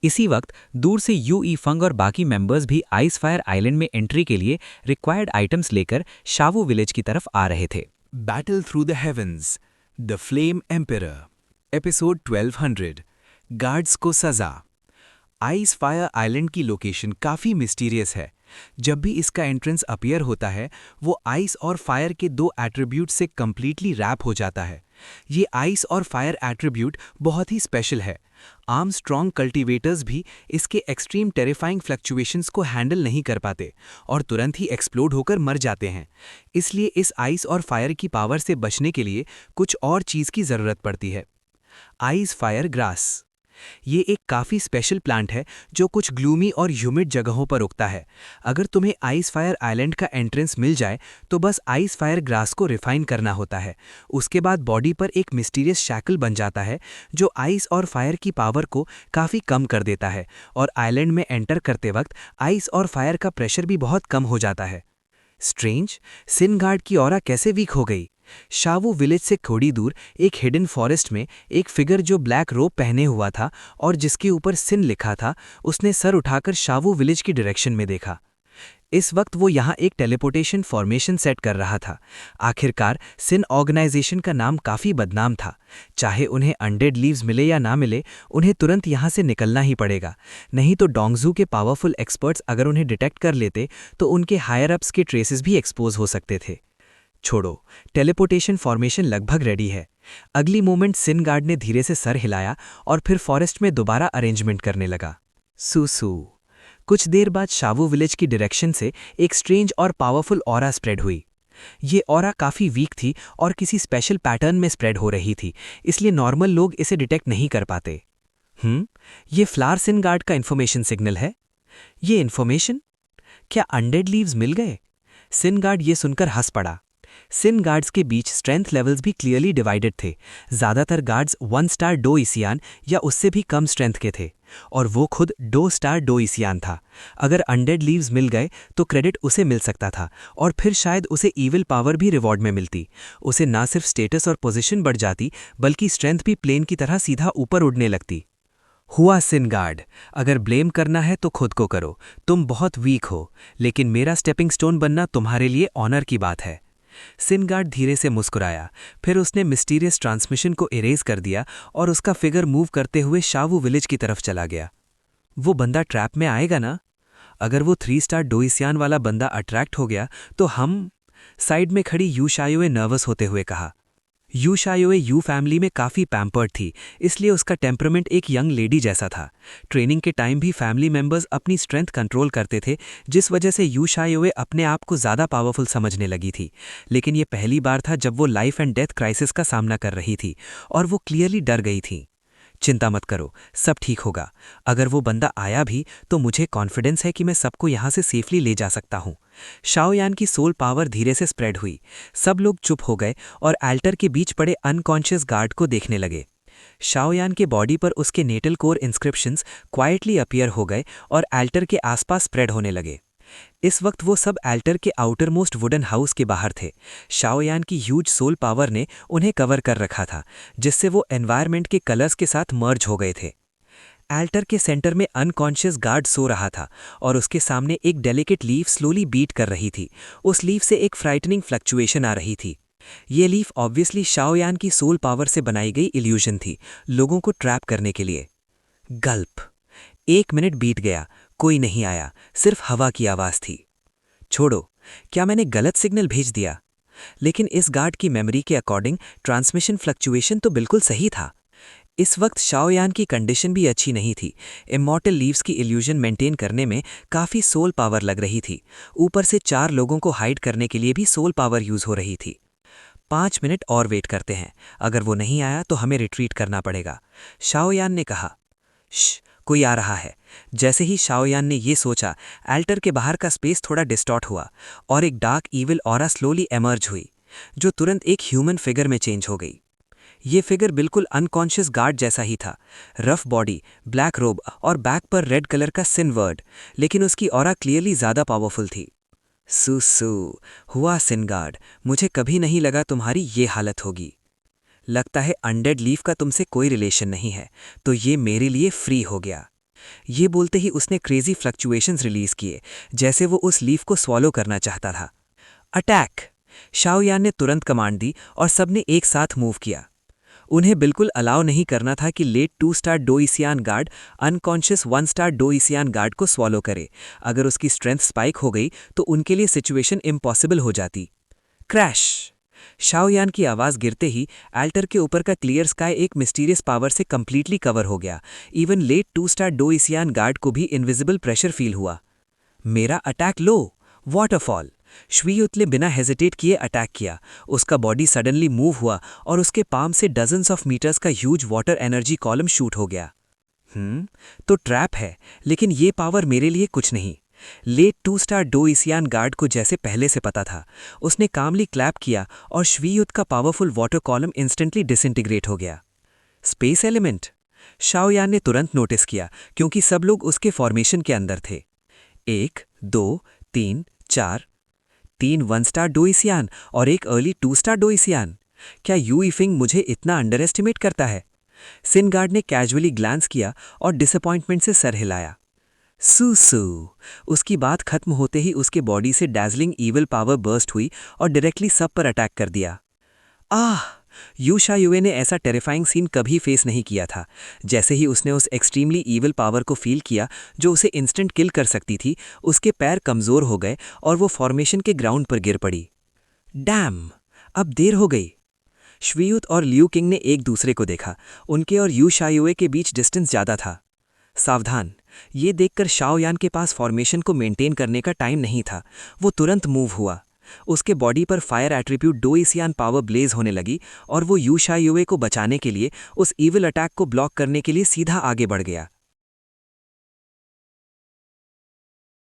इसी वक्त दूर से यूई फंग और बाकी मेंबर्स भी आइस फायर आइलैंड में एंट्री के लिए रिक्वायर्ड आइटम्स लेकर शावू विलेज की तरफ आ रहे थे। Battle through the heavens. The flame emperor episode 1200 guards को सजा। आइस फायर आइलैंड की लोकेशन काफ़ी मिस्टीरियस है। जब भी इसका एंट्रेंस अपीयर होता है वो आइस और फायर के दो एट्रीब्यूट से कंप्लीटली रैप हो जाता है। ये आइस और फायर एट्रीब्यूट बहुत ही स्पेशल है। आर्म स्ट्रॉन्ग कल्टीवेटर्स भी इसके एक्सट्रीम टेरिफाइंग फ्लक्चुएशंस को हैंडल नहीं कर पाते और तुरंत ही एक्सप्लोड होकर मर जाते हैं। इसलिए इस आइस और फायर की पावर से बचने के लिए कुछ और चीज़ की ज़रूरत पड़ती है। आइस फायर ग्रास ये एक काफ़ी स्पेशल प्लांट है जो कुछ ग्लूमी और ह्यूमिड जगहों पर उगता है। अगर तुम्हें आइस फायर आइलैंड का एंट्रेंस मिल जाए तो बस आइस फायर ग्रास को रिफाइन करना होता है। उसके बाद बॉडी पर एक मिस्टीरियस शैकल बन जाता है जो आइस और फायर की पावर को काफ़ी कम कर देता है और आइलैंड में एंटर करते वक्त आइस और फायर का प्रेशर भी बहुत कम हो जाता है। स्ट्रेंज, सिन गार्ड की ऑरा कैसे वीक हो गई? शावू विलेज से थोड़ी दूर एक हिडन फॉरेस्ट में एक फिगर जो ब्लैक रोब पहने हुआ था और जिसके ऊपर सिन लिखा था, उसने सर उठाकर शावू विलेज की डायरेक्शन में देखा। इस वक्त वो यहाँ एक टेलीपोर्टेशन फॉर्मेशन सेट कर रहा था। आखिरकार सिन ऑर्गेनाइजेशन का नाम काफ़ी बदनाम था। चाहे उन्हें अनडेड लीव्स मिले या ना मिले, उन्हें तुरंत यहाँ से निकलना ही पड़ेगा। नहीं तो डोंगजू के पावरफुल एक्सपर्ट्स अगर उन्हें डिटेक्ट कर लेते तो उनके हायर अप्स के ट्रेसेस भी एक्सपोज हो सकते थे। छोड़ो, टेलीपोर्टेशन फॉर्मेशन लगभग रेडी है। अगली मोमेंट सिन गार्ड ने धीरे से सर हिलाया और फिर फॉरेस्ट में दोबारा अरेंजमेंट करने लगा। सूसू। कुछ देर बाद शावू विलेज की डायरेक्शन से एक स्ट्रेंज और पावरफुल ऑरा स्प्रेड हुई। ये ऑरा काफ़ी वीक थी और किसी स्पेशल पैटर्न में स्प्रेड हो रही थी, इसलिए नॉर्मल लोग इसे डिटेक्ट नहीं कर पाते। ये फ्लावर सिन गार्ड का इन्फॉर्मेशन सिग्नल है। ये इन्फॉर्मेशन क्या अनडेड लीव्स मिल गए? सिन गार्ड ये सुनकर हंस पड़ा। सिन गार्ड्स के बीच स्ट्रेंथ लेवल्स भी क्लियरली डिवाइडेड थे। ज़्यादातर गार्ड्स 1 स्टार डोइसियान या उससे भी कम स्ट्रेंथ के थे और वो खुद 2 स्टार डोइसियान था। अगर अनडेड लीव्स मिल गए तो क्रेडिट उसे मिल सकता था और फिर शायद उसे ईविल पावर भी रिवॉर्ड में मिलती। उसे ना सिर्फ स्टेटस और पोजीशन बढ़ जाती बल्कि स्ट्रेंथ भी प्लेन की तरह सीधा ऊपर उड़ने लगती। हुआ सिन गार्ड, अगर ब्लेम करना है तो खुद को करो। तुम बहुत वीक हो, लेकिन मेरा स्टेपिंग स्टोन बनना तुम्हारे लिए ऑनर की बात है। सिन गार्ड धीरे से मुस्कुराया, फिर उसने मिस्टीरियस ट्रांसमिशन को इरेज कर दिया और उसका फिगर मूव करते हुए शावू विलेज की तरफ चला गया। वो बंदा ट्रैप में आएगा ना? अगर वो 3 स्टार डोइसियान वाला बंदा अट्रैक्ट हो गया तो हम। साइड में खड़ी यू शायोए नर्वस होते हुए कहा। यू शायोए यू फैमिली में काफ़ी पैम्पर्ड थी, इसलिए उसका टेम्परामेंट एक यंग लेडी जैसा था। ट्रेनिंग के टाइम भी फैमिली मेंबर्स अपनी स्ट्रेंथ कंट्रोल करते थे, जिस वजह से यू शायोए अपने आप को ज़्यादा पावरफुल समझने लगी थी। लेकिन ये पहली बार था जब वो लाइफ एंड डेथ क्राइसिस का सामना कर रही थी और वो क्लियरली डर गई थी। चिंता मत करो, सब ठीक होगा। अगर वो बंदा आया भी तो मुझे कॉन्फिडेंस है कि मैं सबको यहाँ से सेफली ले जा सकता हूँ। शाओयान की सोल पावर धीरे से स्प्रेड हुई। सब लोग चुप हो गए और एल्टर के बीच पड़े अनकॉन्शियस गार्ड को देखने लगे। शाओयान के बॉडी पर उसके natal core inscriptions quietly appear हो गए और एल्टर के आसपास स्प्रेड होने लगे। इस वक्त वो सब एल्टर के आउटर मोस्ट वुडन हाउस के बाहर थे। शाओयान की ह्यूज सोल पावर ने उन्हें कवर कर रखा था, जिससे वो एनवायरनमेंट के कलर्स के साथ मर्ज हो गए थे। एल्टर के सेंटर में अनकॉन्शियस गार्ड सो रहा था और उसके सामने एक डेलिकेट लीफ स्लोली बीट कर रही थी। उस लीफ से एक फ्राइटनिंग फ्लक्चुएशन आ रही थी। ये लीफ ऑब्वियसली शाओयान की सोल पावर से बनाई गई इल्यूजन थी, लोगों को ट्रैप करने के लिए। गल्प। 1 मिनट बीत गया, कोई नहीं आया, सिर्फ हवा की आवाज़ थी। छोड़ो, क्या मैंने गलत सिग्नल भेज दिया? लेकिन इस गार्ड की मेमोरी के अकॉर्डिंग ट्रांसमिशन फ्लक्चुएशन तो बिल्कुल सही था। इस वक्त शाओयान की कंडीशन भी अच्छी नहीं थी। इमॉर्टल लीव्स की इल्यूजन मेंटेन करने में काफ़ी सोल पावर लग रही थी। ऊपर से 4 लोगों को हाइड करने के लिए भी सोल पावर यूज़ हो रही थी। 5 मिनट और वेट करते हैं, अगर वो नहीं आया तो हमें रिट्रीट करना पड़ेगा, शाओयान ने कहा। श्श, कोई आ रहा है। जैसे ही शाओयान ने ये सोचा, एल्टर के बाहर का स्पेस थोड़ा डिस्टॉर्ट हुआ और एक dark evil aura slowly emerge हुई, जो तुरंत एक ह्यूमन फिगर में चेंज हो गई। ये फिगर बिल्कुल अनकॉन्शियस गार्ड जैसा ही था। रफ बॉडी, ब्लैक रोब और बैक पर रेड कलर का सिन वर्ड, लेकिन उसकी ऑरा क्लियरली ज़्यादा पावरफुल थी। सू हुआ सिन गार्ड, मुझे कभी नहीं लगा तुम्हारी ये हालत होगी। लगता है अनडेड लीफ का तुमसे कोई रिलेशन नहीं है, तो ये मेरे लिए फ्री हो गया। ये बोलते ही उसने क्रेजी फ्लक्चुएशंस रिलीज किए, जैसे वो उस लीफ को स्वॉलो करना चाहता था। अटैक! शाओयान ने तुरंत कमांड दी और सबने एक साथ मूव किया। उन्हें बिल्कुल अलाउ नहीं करना था कि late 2 star Douxian guard unconscious 1 star Douxian guard को स्वॉलो करे। अगर उसकी स्ट्रेंथ स्पाइक हो गई तो उनके लिए सिचुएशन इम्पॉसिबल हो जाती। क्रैश! शाओयान की आवाज़ गिरते ही एल्टर के ऊपर का क्लियर स्काई एक मिस्टीरियस पावर से कंप्लीटली कवर हो गया। Even late 2 star Douxian guard को भी इनविजिबल प्रेशर फील हुआ। मेरा अटैक लो, वाटरफॉल। श्वीयुत ने बिना हेजिटेट किए अटैक किया। उसका बॉडी सडनली मूव हुआ और उसके पाम से डजन्स ऑफ मीटर्स का huge water energy column shoot हो गया। तो ट्रैप है, लेकिन ये पावर मेरे लिए कुछ नहीं। लेट 2 स्टार डोइसियान गार्ड को जैसे पहले से पता था। उसने कामली क्लैप किया और श्वीयुत का powerful water column instantly disintegrate हो गया। Space element? शाओयान ने तुरंत नोटिस किया, क्योंकि सब लोग उसके फॉर्मेशन के अंदर थे। 1, 2, 3, 4, 3 1 स्टार डोइसियान और एक अर्ली 2 स्टार डोइसियान। क्या यू इफिंग मुझे इतना अंडर एस्टिमेट करता है? सिनगार्ड ने कैजुअली ग्लांस किया और डिसअपॉइंटमेंट से सर हिलाया। सू। उसकी बात खत्म होते ही उसके बॉडी से डैजलिंग ईविल पावर बर्स्ट हुई और डायरेक्टली सब पर अटैक कर दिया। यू शायुए ने ऐसा टेरिफाइंग सीन कभी फेस नहीं किया था। जैसे ही उसने उस एक्सट्रीमली ईविल पावर को फील किया जो उसे इंस्टेंट किल कर सकती थी, उसके पैर कमज़ोर हो गए और वो फॉर्मेशन के ग्राउंड पर गिर पड़ी। डैम! अब देर हो गई। श्वीयुत और लियू किंग ने एक दूसरे को देखा। उनके और यू शायुए के बीच डिस्टेंस ज़्यादा था। सावधान! ये देखकर शाओयान के पास फॉर्मेशन को मेंटेन करने का टाइम नहीं था। वो तुरंत मूव हुआ। उसके बॉडी पर फायर एट्रीब्यूट डोइसियान पावर ब्लेज होने लगी और वो यू शायुए को बचाने के लिए, उस ईविल अटैक को ब्लॉक करने के लिए सीधा आगे बढ़ गया।